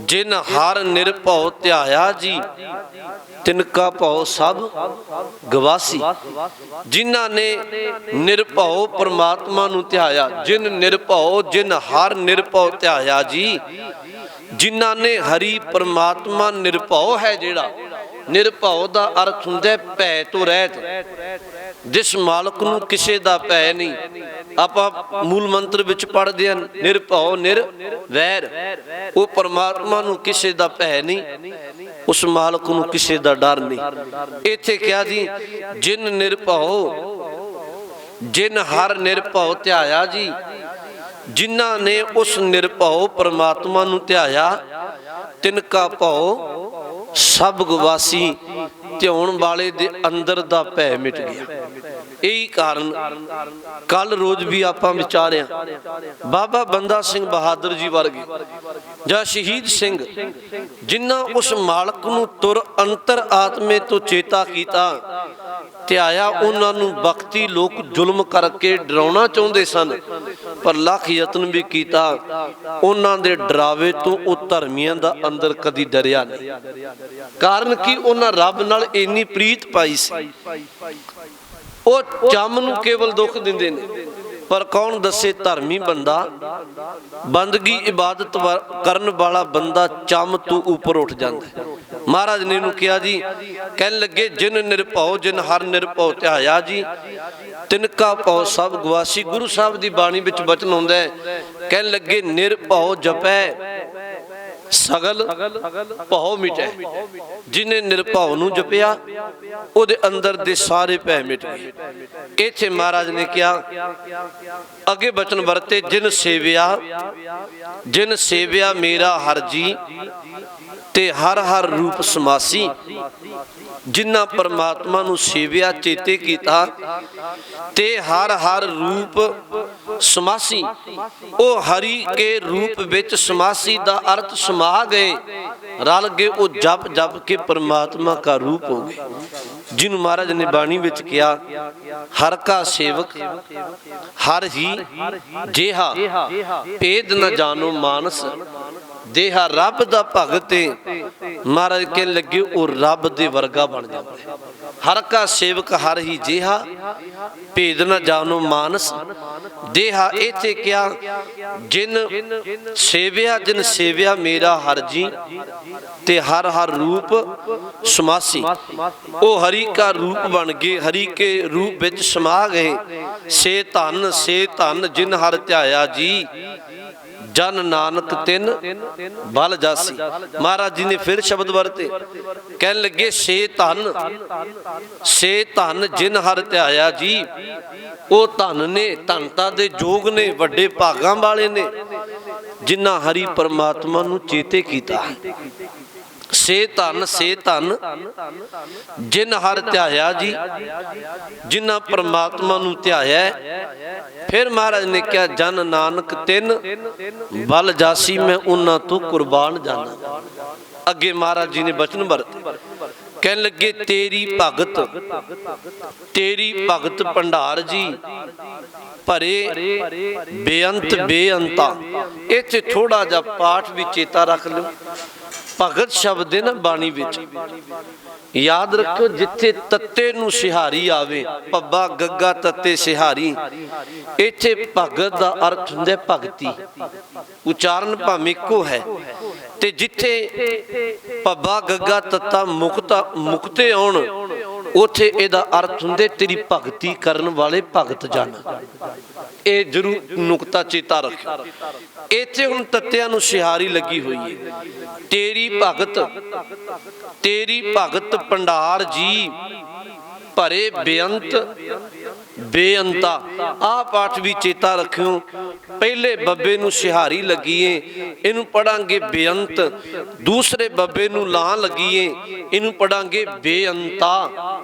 ਜਿਨ ਹਰ ਨਿਰਭਉ ਧਿਆਇਆ ਜੀ ਤਿਨਕਾ ਭਉ ਸਭ ਗਵਾਸੀ। ਜਿਨ੍ਹਾਂ ਨੇ ਨਿਰਭਉ ਪਰਮਾਤਮਾ ਨੂੰ ਧਿਆਇਆ, ਜਿਨ ਹਰ ਨਿਰਭਉ ਧਿਆਇਆ ਜੀ, ਜਿਨ੍ਹਾਂ ਨੇ ਹਰੀ ਪਰਮਾਤਮਾ ਨਿਰਭਉ ਹੈ। ਜਿਹੜਾ ਨਿਰਭਉ ਦਾ ਅਰਥ ਹੁੰਦਾ ਭੈ ਤੋਂ ਰਹਿਤ, ਜਿਸ ਮਾਲਕ ਨੂੰ ਕਿਸੇ ਦਾ ਭੈ ਨਹੀਂ। ਆਪਾਂ ਮੂਲ ਮੰਤਰ ਵਿੱਚ ਪੜ੍ਹਦੇ ਹਨ ਨਿਰਭਉ ਨਿਰਵੈਰ, ਉਹ ਪਰਮਾਤਮਾ ਨੂੰ ਕਿਸੇ ਦਾ ਭੈ ਨਹੀਂ, ਉਸ ਮਾਲਕ ਨੂੰ ਕਿਸੇ ਦਾ ਡਰ ਨਹੀਂ। ਇੱਥੇ ਕਿਹਾ ਜੀ ਜਿਨ ਹਰ ਨਿਰਭਉ ਧਿਆਇਆ ਜੀ, ਜਿਨ੍ਹਾਂ ਨੇ ਉਸ ਨਿਰਭਉ ਪਰਮਾਤਮਾ ਨੂੰ ਧਿਆਇਆ ਤਿਨ ਕਾ ਭਉ ਸਭ ਗਵਾਸੀ। ਧਿਆਉਣ ਵਾਲੇ ਦੇ ਅੰਦਰ ਦਾ ਭੈ ਮਿਟ ਗਿਆ। ਇਹੀ ਕਾਰਨ ਕੱਲ ਰੋਜ਼ ਵੀ ਆਪਾਂ ਵਿਚਾਰਿਆ ਬਾਬਾ ਬੰਦਾ ਸਿੰਘ ਬਹਾਦਰ ਜੀ ਵਰਗੇ ਜਾਂ ਸ਼ਹੀਦ ਸਿੰਘ, ਜਿਨ੍ਹਾਂ ਉਸ ਮਾਲਕ ਨੂੰ ਤੁਰ ਅੰਤਰ ਆਤਮੇ ਤੋਂ ਚੇਤਾ ਕੀਤਾ, ਧਿਆਇਆ। ਉਹਨਾਂ ਨੂੰ ਬਖਤੀ ਲੋਕ ਜ਼ੁਲਮ ਕਰਕੇ ਡਰਾਉਣਾ ਚਾਹੁੰਦੇ ਸਨ, ਪਰ ਲੱਖ ਯਤਨ ਵੀ ਕੀਤਾ, ਉਹਨਾਂ ਦੇ ਡਰਾਵੇ ਤੋਂ ਉਹ ਧਰਮੀਆਂ ਦਾ ਅੰਦਰ ਕਦੀ ਡਰਿਆ ਨਹੀਂ। ਕਾਰਨ ਕੀ? ਉਹਨਾਂ ਰੱਬ ਨਾਲ ਇੰਨੀ ਪ੍ਰੀਤ ਪਾਈ ਸੀ। ਉਹ ਚੰਮ ਨੂੰ ਕੇਵਲ ਦੁੱਖ ਦਿੰਦੇ ਨੇ, ਪਰ ਕੌਣ ਦੱਸੇ ਧਰਮੀ ਬੰਦਾ, ਬੰਦਗੀ ਇਬਾਦਤ ਕਰਨ ਵਾਲਾ ਬੰਦਾ ਚੰਮ ਤੋਂ ਉੱਪਰ ਉੱਠ ਜਾਂਦਾ। ਮਹਾਰਾਜ ਨੇ ਇਹਨੂੰ ਕਿਹਾ ਜੀ, ਕਹਿਣ ਲੱਗੇ ਜਿਨ ਨਿਰਭਉ ਜਿਨ ਹਰ ਨਿਰਭਉ ਧਿਆਇਆ ਜੀ, ਤਿਨਕਾ ਭਉ ਸਭ ਗਵਾਸੀ। ਗੁਰੂ ਸਾਹਿਬ ਦੀ ਬਾਣੀ ਵਿੱਚ ਬਚਨ ਆਉਂਦਾ ਹੈ, ਕਹਿਣ ਲੱਗੇ ਨਿਰਭਉ ਜਪੈ ਸਗਲ ਭਉ ਮਿਟੈ। ਜਿਹਨੇ ਨਿਰਭਉ ਨੂੰ ਜਪਿਆ ਉਹਦੇ ਅੰਦਰ ਦੇ ਸਾਰੇ ਭੈ ਮਿਟ ਗਏ। ਇੱਥੇ ਮਹਾਰਾਜ ਨੇ ਕਿਹਾ, ਅੱਗੇ ਬਚਨ ਵਰਤੇ, ਜਿਨ ਸੇਵਿਆ ਮੇਰਾ ਹਰ ਜੀ ਤੇ ਹਰ ਹਰ ਰੂਪ ਸਮਾਸੀ। ਜਿਨ੍ਹਾਂ ਪਰਮਾਤਮਾ ਨੂੰ ਸੇਵਿਆ, ਚੇਤੇ ਕੀਤਾ ਤੇ ਹਰ ਹਰ ਰੂਪ ਸਮਾਸੀ, ਉਹ ਹਰੀ ਕੇ ਰੂਪ ਵਿੱਚ ਸਮਾਸੀ ਦਾ ਅਰਥ ਸਮਾ ਗਏ, ਰਲ ਗਏ, ਉਹ ਜਪ ਜਪ ਕੇ ਪਰਮਾਤਮਾ ਦਾ ਰੂਪ ਹੋ ਗਏ। ਜਿਹਨੂੰ ਮਹਾਰਾਜ ਨੇ ਬਾਣੀ ਵਿੱਚ ਕਿਹਾ, ਹਰ ਕਾ ਸੇਵਕ ਹਰ ਹੀ ਜੇਹਾ, ਭੇਦ ਨ ਜਾਣੋ ਮਾਨਸ ਦੇਹਾ। ਰੱਬ ਦਾ ਭਗਤ ਮਹਾਰਾਜ ਕਹਿਣ ਲੱਗੇ ਉਹ ਰੱਬ ਦੇ ਵਰਗਾ ਬਣ ਜਾਂਦਾ। ਹਰ ਕਾ ਸੇਵਕ ਹਰ ਹੀ ਜੇਹਾ, ਭੇਦ ਨ ਜਾਣੋ ਮਾਨਸ ਦੇਹਾ। ਇੱਥੇ ਕਿਹਾ ਜਿਨ ਸੇਵਿਆ ਮੇਰਾ ਹਰ ਜੀ ਤੇ ਹਰ ਹਰ ਰੂਪ ਸਮਾਸੀ। ਉਹ ਹਰੀ ਕਾ ਰੂਪ ਬਣ ਗਏ, ਹਰੀ ਕੇ ਰੂਪ ਵਿੱਚ ਸਮਾ ਗਏ। ਸੇ ਧਨ ਜਿਨ ਹਰ ਧਿਆਇਆ ਜੀ, ਜਨ ਨਾਨਕ ਤਿਨ ਬਲ ਜਾਸੀ। ਮਹਾਰਾਜ ਜੀ ਨੇ ਫਿਰ ਸ਼ਬਦ ਵਰਤੇ, ਕਹਿਣ ਲੱਗੇ ਸੇ ਧਨ ਜਿਨ ਹਰ ਧਿਆਇਆ ਜੀ। ਉਹ ਧਨ ਨੇ, ਧਨਤਾ ਦੇ ਜੋਗ ਨੇ, ਵੱਡੇ ਭਾਗਾਂ ਵਾਲੇ ਨੇ, ਜਿਨ੍ਹਾਂ ਹਰੀ ਪਰਮਾਤਮਾ ਨੂੰ ਚੇਤੇ ਕੀਤਾ। ਸੇ ਧਨ ਜਿਨ ਹਰ ਧਿਆਇਆ ਜੀ, ਜਿਨ੍ਹਾਂ ਪਰਮਾਤਮਾ ਨੂੰ ਧਿਆਇਆ। ਫਿਰ ਮਹਾਰਾਜ ਨੇ ਕਿਹਾ ਜਨ ਨਾਨਕ ਤਿਨ ਬਲ ਜਾਸੀ, ਮੈਂ ਉਹਨਾਂ ਤੋਂ ਕੁਰਬਾਨ ਜਾਣਾ। ਅੱਗੇ ਮਹਾਰਾਜ ਜੀ ਨੇ ਬਚਨ ਵਰਤੇ, ਕਹਿਣ ਲੱਗੇ ਤੇਰੀ ਭਗਤ ਭੰਡਾਰ ਜੀ ਭਰੇ ਬੇਅੰਤਾ। ਇੱਥੇ ਥੋੜਾ ਜਿਹਾ ਪਾਠ ਵੀ ਚੇਤਾ ਰੱਖ ਲਿਓ। ਭਗਤ ਸ਼ਬਦ ਹੈ ਨਾ ਬਾਣੀ ਵਿੱਚ, ਯਾਦ ਰੱਖੋ, ਜਿੱਥੇ ਤੱਤੇ ਨੂੰ ਸਿਹਾਰੀ ਆਵੇ, ਪੱਬਾ ਗੱਗਾ ਤੱਤੇ ਸਿਹਾਰੀ, ਇੱਥੇ ਭਗਤ ਦਾ ਅਰਥ ਹੁੰਦਾ ਭਗਤੀ। ਉਚਾਰਨ ਭਾਵੇਂ ਇੱਕੋ ਹੈ, ਤੇ ਜਿੱਥੇ ਪੱਬਾ ਗੱਗਾ ਤੱਤਾ ਮੁਕਤੇ ਆਉਣ, ਉੱਥੇ ਇਹਦਾ ਅਰਥ ਹੁੰਦਾ ਤੇਰੀ ਭਗਤੀ ਕਰਨ ਵਾਲੇ ਭਗਤ ਜਨ। ਇਹ ਜ਼ਰੂਰ ਨੁਕਤਾ ਚੇਤਾ ਰੱਖੋ। ਇੱਥੇ ਹੁਣ ਤੱਤਿਆਂ ਨੂੰ ਸਿਹਾਰੀ ਲੱਗੀ ਹੋਈ ਹੈ। ਤੇਰੀ ਭਗਤ ਭੰਡਾਰ ਜੀ ਭਰੇ ਬੇਅੰਤਾ। ਆਹ ਪਾਠ ਵੀ ਚੇਤਾ ਰੱਖਿਓ। ਪਹਿਲੇ ਬੱਬੇ ਨੂੰ ਸਿਹਾਰੀ ਲੱਗੀਏ, ਇਹਨੂੰ ਪੜਾਂਗੇ ਬੇਅੰਤ। ਦੂਸਰੇ ਬੱਬੇ ਨੂੰ ਲਾਂ ਲੱਗੀਏ, ਇਹਨੂੰ ਪੜਾਂਗੇ ਬੇਅੰਤਾ।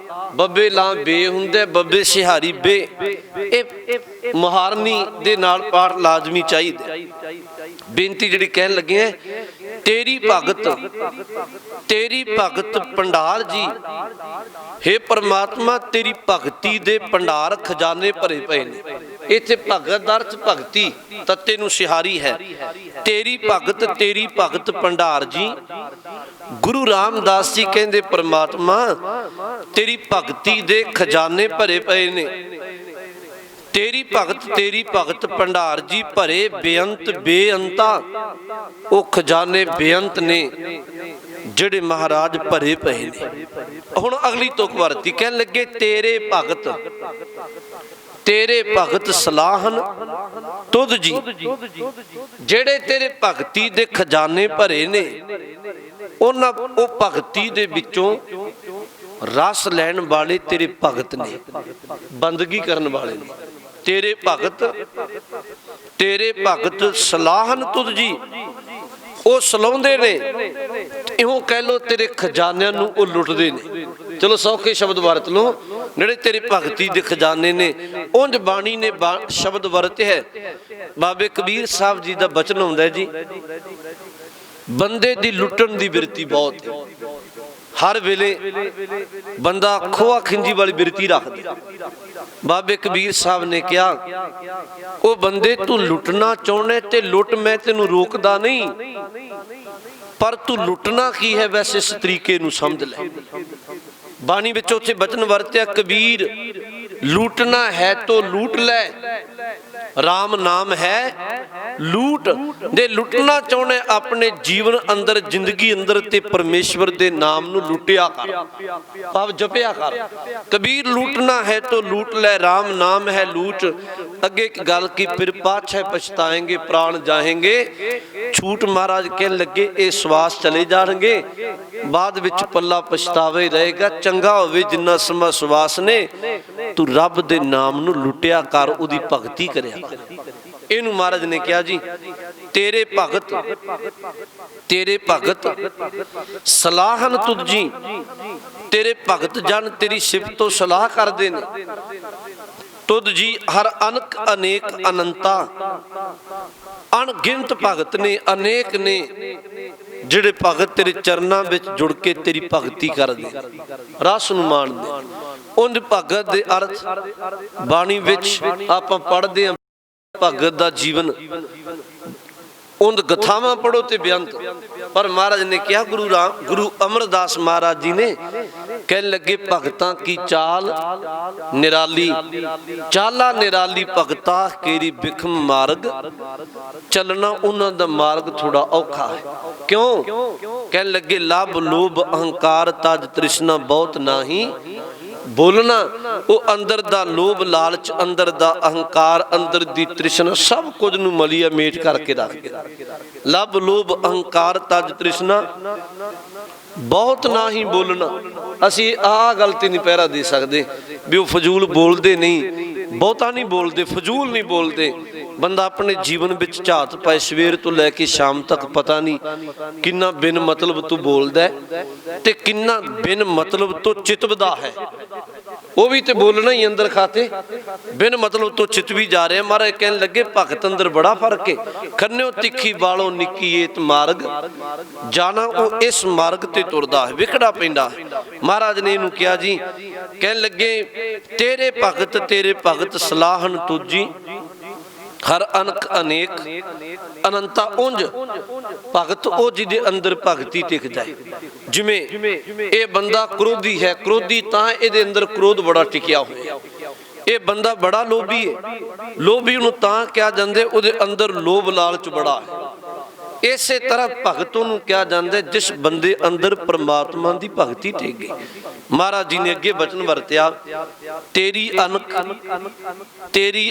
ਬੱਬੇ ਲਾਂ ਬੇ ਹੁੰਦੇ, ਬੱਬੇ ਸਿਹਾਰੀ ਬੇ। ਇਹ ਮੁਹਾਰਨੀ ਦੇ ਨਾਲ ਪਾਠ ਲਾਜ਼ਮੀ ਚਾਹੀਦਾ। ਬੇਨਤੀ ਜਿਹੜੀ ਕਹਿਣ ਲੱਗੇ ਹੈ, ਤੇਰੀ ਭਗਤ ਭੰਡਾਰ ਜੀ। ਹੇ ਪਰਮਾਤਮਾ, ਤੇਰੀ ਭਗਤੀ ਦੇ ਭੰਡਾਰ ਖਜ਼ਾਨੇ ਭਰੇ ਪਏ ਨੇ। ਇੱਥੇ ਭਗਤ ਦਾ ਅਰਥ ਭਗਤੀ, ਤੱਤੇ ਨੂੰ ਸਿਹਾਰੀ ਹੈ। ਤੇਰੀ ਭਗਤ ਭੰਡਾਰ ਜੀ। ਗੁਰੂ ਰਾਮਦਾਸ ਜੀ ਕਹਿੰਦੇ ਪਰਮਾਤਮਾ ਤੇਰੀ ਭਗਤੀ ਦੇ ਖਜ਼ਾਨੇ ਭਰੇ ਪਏ ਨੇ। ਤੇਰੀ ਭਗਤ ਭੰਡਾਰ ਜੀ ਭਰੇ ਬੇਅੰਤਾ। ਉਹ ਖਜ਼ਾਨੇ ਬੇਅੰਤ ਨੇ ਜਿਹੜੇ ਮਹਾਰਾਜ ਭਰੇ ਪਏ ਨੇ। ਹੁਣ ਅਗਲੀ ਤੁਕ ਵਰਤੀ, ਕਹਿਣ ਲੱਗੇ ਤੇਰੇ ਭਗਤ ਸਲਾਹਨ ਤੁਧ ਜੀ। ਜਿਹੜੇ ਤੇਰੇ ਭਗਤੀ ਦੇ ਖਜ਼ਾਨੇ ਭਰੇ ਨੇ, ਉਹ ਭਗਤੀ ਦੇ ਵਿੱਚੋਂ ਰਸ ਲੈਣ ਵਾਲੇ ਤੇਰੇ ਭਗਤ ਨੇ, ਬੰਦਗੀ ਕਰਨ ਵਾਲੇ ਨੇ। ਤੇਰੇ ਭਗਤ ਸਲਾਹਨ ਤੁਧ ਜੀ। ਉਹ ਸਲਾਉਂਦੇ ਨੇ, ਇਉਂ ਕਹਿ ਲੋ ਤੇਰੇ ਖਜ਼ਾਨਿਆਂ ਨੂੰ ਉਹ ਲੁੱਟਦੇ ਨੇ। ਚਲੋ ਸੌਖੇ ਸ਼ਬਦ ਵਰਤ ਲੋ, ਜਿਹੜੇ ਤੇਰੇ ਭਗਤੀ ਦੇ ਖਜ਼ਾਨੇ ਨੇ। ਉਂਝ ਬਾਣੀ ਨੇ ਸ਼ਬਦ ਵਰਤੇ ਹੈ। ਬਾਬੇ ਕਬੀਰ ਸਾਹਿਬ ਜੀ ਦਾ ਬਚਨ ਹੁੰਦਾ ਜੀ, ਬੰਦੇ ਦੀ ਲੁੱਟਣ ਦੀ ਬਿਰਤੀ ਬਹੁਤ ਹੈ। ਹਰ ਵੇਲੇ ਬੰਦਾ ਖੋਆ ਖਿੰਜੀ ਵਾਲੀ ਬਿਰਤੀ ਰੱਖਦਾ। ਬਾਬੇ ਕਬੀਰ ਸਾਹਿਬ ਨੇ ਕਿਹਾ, ਉਹ ਬੰਦੇ ਤੂੰ ਲੁੱਟਣਾ ਚਾਹੁੰਦਾ ਤੇ ਲੁੱਟ, ਮੈਂ ਤੈਨੂੰ ਰੋਕਦਾ ਨਹੀਂ, ਪਰ ਤੂੰ ਲੁੱਟਣਾ ਕੀ ਹੈ ਵੈਸੇ ਇਸ ਤਰੀਕੇ ਨੂੰ ਸਮਝ ਲੈ। ਬਾਣੀ ਵਿੱਚ ਉੱਥੇ ਬਚਨ ਵਰਤਿਆ, ਕਬੀਰ ਲੂਟਣਾ ਹੈ ਤੋ ਲੂਟ ਲੈ, ਰਾਮ ਨਾਮ ਹੈ ਲੂਟ। ਦੇ ਲੁੱਟਣਾ ਚਾਹੁੰਦੇ ਆਪਣੇ ਜੀਵਨ ਅੰਦਰ, ਜ਼ਿੰਦਗੀ ਅੰਦਰ, ਤੇ ਪਰਮੇਸ਼ਵਰ ਦੇ ਨਾਮ ਨੂੰ ਲੁੱਟਿਆ ਕਰ, ਭਾਵ ਜਪਿਆ ਕਰ। ਕਬੀਰ ਲੂਟਣਾ ਹੈ ਤੋ ਲੂਟ ਲੈ, ਰਾਮ ਨਾਮ ਹੈ ਲੂਟ। ਅੱਗੇ ਇੱਕ ਗੱਲ ਕੀ, ਫਿਰ ਪਾਛੈ ਪਛਤਾਏਂਗੇ ਪ੍ਰਾਣ ਜਾहेंगे। ਛੂਟ ਮਹਾਰਾਜ ਕਹਿਣ ਲੱਗੇ ਇਹ ਸਵਾਸ ਚਲੇ ਜਾਣਗੇ, ਬਾਅਦ ਵਿੱਚ ਪੱਲਾ ਪਛਤਾਵੇ ਰਹੇਗਾ। ਚੰਗਾ ਹੋਵੇ ਜਿੰਨਾ ਸਮਾਂ ਸਵਾਸ ਨੇ, ਤੂੰ ਰੱਬ ਦੇ ਨਾਮ ਨੂੰ ਲੁੱਟਿਆ ਕਰ, ਉਹਦੀ ਭਗਤੀ ਕਰਿਆ ਕਰ। ਇਹਨੂੰ ਮਹਾਰਾਜ ਨੇ ਕਿਹਾ ਜੀ, ਤੇਰੇ ਭਗਤ ਸਲਾਹਨ ਤੁਧ ਜੀ। ਤੇਰੇ ਭਗਤ ਜਨ ਤੇਰੀ ਸਿਫਤ ਤੋਂ ਸਲਾਹ ਕਰਦੇ ਨੇ। ਤੁਧ ਜੀ ਹਰ ਅਨਕ ਅਨੇਕ ਅਨੰਤਾ। ਅਣਗਿਣਤ ਭਗਤ ਨੇ, ਅਨੇਕ ਨੇ ਜਿਹੜੇ ਭਗਤ ਤੇਰੇ ਚਰਨਾਂ ਵਿੱਚ ਜੁੜ ਕੇ ਤੇਰੀ ਭਗਤੀ ਕਰਦੇ, ਰਸ ਨੂੰ ਮਾਣਦੇ। ਉਂਝ ਭਗਤ ਦੇ ਅਰਥ ਬਾਣੀ ਵਿੱਚ ਆਪਾਂ ਪੜ੍ਹਦੇ ਹਾਂ, ਭਗਤ ਦਾ ਜੀਵਨ, ਉਂਝ ਗਥਾਵਾਂ ਪੜੋ ਤੇ ਬੇਅੰਤ। ਪਰ ਮਹਾਰਾਜ ਨੇ ਕਿਹਾ, ਗੁਰੂ ਅਮਰਦਾਸ ਮਹਾਰਾਜ ਜੀ ਨੇ ਕਹਿਣ ਲੱਗੇ, ਭਗਤਾਂ ਕੀ ਚਾਲ ਨਿਰਾਲੀ, ਚਾਲਾ ਨਿਰਾਲੀ ਭਗਤਾ ਕੇਰੀ ਬਿਖਮ ਮਾਰਗ। ਚੱਲਣਾ ਉਹਨਾਂ ਦਾ ਮਾਰਗ ਥੋੜਾ ਔਖਾ ਹੈ। ਕਿਉਂ? ਕਹਿਣ ਲੱਗੇ, ਲੱਭ ਲੋਭ ਅਹੰਕਾਰ ਤਜ ਤ੍ਰਿਸ਼ਨਾ ਬਹੁਤ ਨਾਹੀ। ਬੋਲਣਾ, ਉਹ ਅੰਦਰ ਦਾ ਲੋਭ ਲਾਲਚ, ਅੰਦਰ ਦਾ ਅਹੰਕਾਰ, ਅੰਦਰ ਦੀ ਤ੍ਰਿਸ਼ਨਾ, ਸਭ ਕੁਝ ਨੂੰ ਮਲੀਆ ਮੇਟ ਕਰਕੇ ਰੱਖਦੇ। ਲੱਭ ਲੋਭ ਅਹੰਕਾਰ ਤਜ ਤ੍ਰਿਸ਼ਨਾ ਬਹੁਤ ਨਾ ਹੀ ਬੋਲਣਾ। ਅਸੀਂ ਆਹ ਗੱਲ ਤੇ ਨਹੀਂ ਪਹਿਰਾ ਦੇ ਸਕਦੇ ਵੀ ਉਹ ਫਜ਼ੂਲ ਬੋਲਦੇ ਨਹੀਂ, ਬਹੁਤਾ ਨਹੀਂ ਬੋਲਦੇ, ਫਜ਼ੂਲ ਨਹੀਂ ਬੋਲਦੇ। ਬੰਦਾ ਆਪਣੇ ਜੀਵਨ ਵਿੱਚ ਝਾਤ ਪਾਏ, ਸਵੇਰ ਤੋਂ ਲੈ ਕੇ ਸ਼ਾਮ ਤੱਕ ਪਤਾ ਨਹੀਂ ਕਿੰਨਾ ਬਿਨ ਮਤਲਬ ਤੋਂ ਬੋਲਦਾ ਤੇ ਕਿੰਨਾ ਬਿਨ ਮਤਲਬ ਤੋਂ ਚਿਤਵਦਾ ਹੈ। ਉਹ ਵੀ ਤੇ ਬੋਲਣਾ ਹੀ ਅੰਦਰ ਖਾਤੇ, ਬਿਨ ਮਤਲਬ ਤੋਂ ਚਿਤ ਵੀ ਜਾ ਰਿਹਾ। ਮਹਾਰਾਜ ਕਹਿਣ ਲੱਗੇ, ਭਗਤ ਅੰਦਰ ਬੜਾ ਫਰਕ ਹੈ। ਖੰਨਿਓ ਤਿੱਖੀ ਬਾਲੋਂ ਨਿੱਕੀ ਏਤ ਮਾਰਗ, ਜਾਣਾ ਉਹ ਇਸ ਮਾਰਗ ਤੇ ਤੁਰਦਾ ਹੈ, ਵਿਖੜਾ ਪੈਂਦਾ। ਮਹਾਰਾਜ ਨੇ ਇਹਨੂੰ ਕਿਹਾ ਜੀ, ਕਹਿਣ ਲੱਗੇ, ਤੇਰੇ ਭਗਤ ਸਲਾਹਨ ਤੁਜੀ। ਹਰ ਅਨਕ ਅਨੇਕ ਅਨੰਤਾ। ਉਂਝ ਭਗਤ ਉਹ ਜਿਹਦੇ ਅੰਦਰ ਭਗਤੀ ਟਿਕ ਜਾਏ। ਜਿਵੇਂ ਇਹ ਬੰਦਾ ਕ੍ਰੋਧੀ ਹੈ, ਕ੍ਰੋਧੀ ਤਾਂ ਇਹਦੇ ਅੰਦਰ ਕ੍ਰੋਧ ਬੜਾ ਟਿਕਿਆ ਹੋਇਆ। ਇਹ ਬੰਦਾ ਬੜਾ ਲੋਭੀ ਹੈ, ਲੋਭੀ ਨੂੰ ਤਾਂ ਕਿਹਾ ਜਾਂਦਾ ਉਹਦੇ ਅੰਦਰ ਲੋਭ ਲਾਲਚ ਬੜਾ ਹੈ। ਇਸੇ ਤਰ੍ਹਾਂ ਭਗਤ ਨੂੰ ਕਿਹਾ ਜਾਂਦਾ ਜਿਸ ਬੰਦੇ ਅੰਦਰ ਪ੍ਰਮਾਤਮਾ ਦੀ ਭਗਤੀ ਟਿਕ ਗਈ। ਮਹਾਰਾਜ ਜੀ ਨੇ ਅੱਗੇ ਬਚਨ ਵਰਤਿਆ, ਤੇਰੀ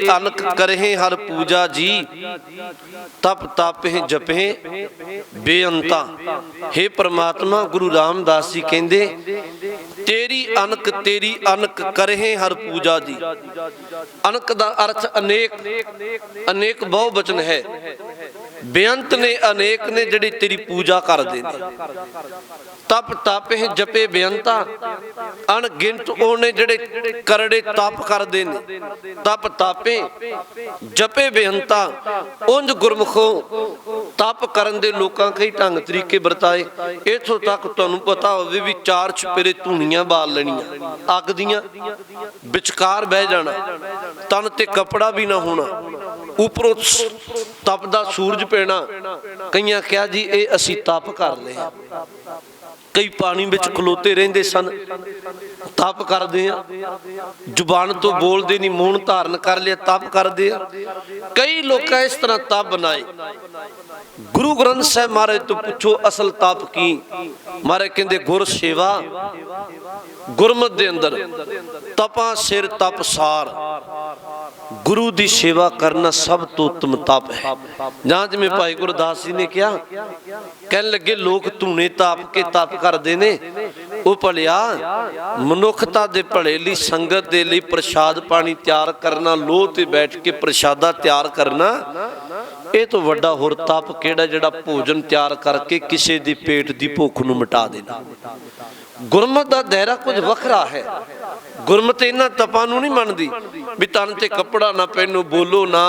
ਅਨਕ ਕਰਹਿ ਹਰ ਪੂਜਾ ਜੀ। ਤਪ ਤਾਪਹਿ ਜਪਹਿ ਬੇਅੰਤਾ। ਹੇ ਪ੍ਰਮਾਤਮਾ, ਗੁਰੂ ਰਾਮਦਾਸ ਜੀ ਕਹਿੰਦੇ, ਤੇਰੀ ਅਨਕ ਕਰਹਿ ਹਰ ਪੂਜਾ ਜੀ। ਅਨਕ ਦਾ ਅਰਥ ਅਨੇਕ, ਅਨੇਕ ਬਹੁ ਬਚਨ ਹੈ। ਬੇਅੰਤ ਨੇ, ਅਨੇਕ ਨੇ ਜਿਹੜੇ ਤੇਰੀ ਪੂਜਾ ਕਰਦੇ ਨੇ। ਤਪ ਤਾਪਹਿ ਜਪੇ ਬੇਅੰਤਾ। ਅਣਗਿਣਤ ਉਹ ਨੇ ਜਿਹੜੇ ਕਰੜੇ ਤਪ ਕਰਦੇ ਨੇ। ਤਪ ਤਾਪੇ ਜਪੇ ਬੇਅੰਤਾ। ਉਂਝ ਗੁਰਮੁਖੋਂ ਤਪ ਕਰਨ ਦੇ ਲੋਕਾਂ ਕਈ ਢੰਗ ਤਰੀਕੇ ਵਰਤਾਏ। ਇੱਥੋਂ ਤੱਕ ਤੁਹਾਨੂੰ ਪਤਾ ਹੋਵੇ ਵੀ 4 ਚੁਪੇਰੇ ਧੂਣੀਆਂ ਬਾਲ ਲੈਣੀਆਂ ਅੱਗ ਦੀਆਂ, ਵਿਚਕਾਰ ਬਹਿ ਜਾਣਾ, ਤਨ ਤੇ ਕੱਪੜਾ ਵੀ ਨਾ ਹੋਣਾ, ਉੱਪਰੋਂ ਤਪਦਾ ਸੂਰਜ ਪੈਣਾ। ਕਈਆਂ ਕਿਹਾ ਜੀ ਇਹ ਅਸੀਂ ਤਪ ਕਰ ਲਿਆ। ਕਈ ਪਾਣੀ ਵਿੱਚ ਖਲੋਤੇ ਰਹਿੰਦੇ ਸਨ, ਤਪ ਕਰਦੇ ਆ। ਜ਼ੁਬਾਨ ਤੋਂ ਬੋਲਦੇ ਨਹੀਂ, ਮੌਨ ਧਾਰਨ ਕਰ ਲਿਆ, ਤਪ ਕਰਦੇ ਆ। ਕਈ ਲੋਕਾਂ ਇਸ ਤਰ੍ਹਾਂ ਤਪ ਬਣਾਏ। ਗੁਰੂ ਗ੍ਰੰਥ ਸਾਹਿਬ ਮਹਾਰਾਜ ਤੋਂ ਪੁੱਛੋ ਅਸਲ ਤਪ ਕੀ? ਮਹਾਰਾਜ ਕਹਿੰਦੇ, ਗੁਰ ਸੇਵਾ। ਗੁਰਮਤ ਦੇ ਅੰਦਰ ਤਪਾਂ ਸਿਰ ਤਪ ਸਾਰ। ਗੁਰੂ ਦੀ ਸੇਵਾ ਕਰਨਾ ਸਭ ਤੋਂ ਉੱਤਮ ਤਪ ਹੈ। ਜਾਂ ਜਿਵੇਂ ਭਾਈ ਗੁਰਦਾਸ ਜੀ ਨੇ ਕਿਹਾ, ਕਹਿਣ ਲੱਗੇ, ਲੋਕ ਧੂਣੇ ਤਾਪ ਕੇ ਤਪ ਕਰਦੇ ਨੇ, ਉਹ ਭਲਿਆ ਮਨੁੱਖਤਾ ਦੇ ਭਲੇ ਲਈ ਸੰਗਤ ਦੇ ਲਈ ਪ੍ਰਸ਼ਾਦ ਪਾਣੀ ਤਿਆਰ ਕਰਨਾ, ਲੋਹ ਤੇ ਬੈਠ ਕੇ ਪ੍ਰਸ਼ਾਦਾ ਤਿਆਰ ਕਰਨਾ, ਇਹ ਤੋਂ ਵੱਡਾ ਹੋਰ ਤਪ ਕਿਹੜਾ ਜਿਹੜਾ ਭੋਜਨ ਤਿਆਰ ਕਰਕੇ ਕਿਸੇ ਦੀ ਪੇਟ ਦੀ ਭੁੱਖ ਨੂੰ ਮਿਟਾ ਦੇਣਾ। ਗੁਰਮਤਿ ਦਾ ਦਾਇਰਾ ਕੁਝ ਵੱਖਰਾ ਹੈ। ਗੁਰਮਤਿ ਇਹਨਾਂ ਤਪਾਂ ਨੂੰ ਨਹੀਂ ਮੰਨਦੀ ਵੀ ਤਨ ਤੇ ਕੱਪੜਾ ਨਾ ਪਹਿਨੋ, ਬੋਲੋ ਨਾ,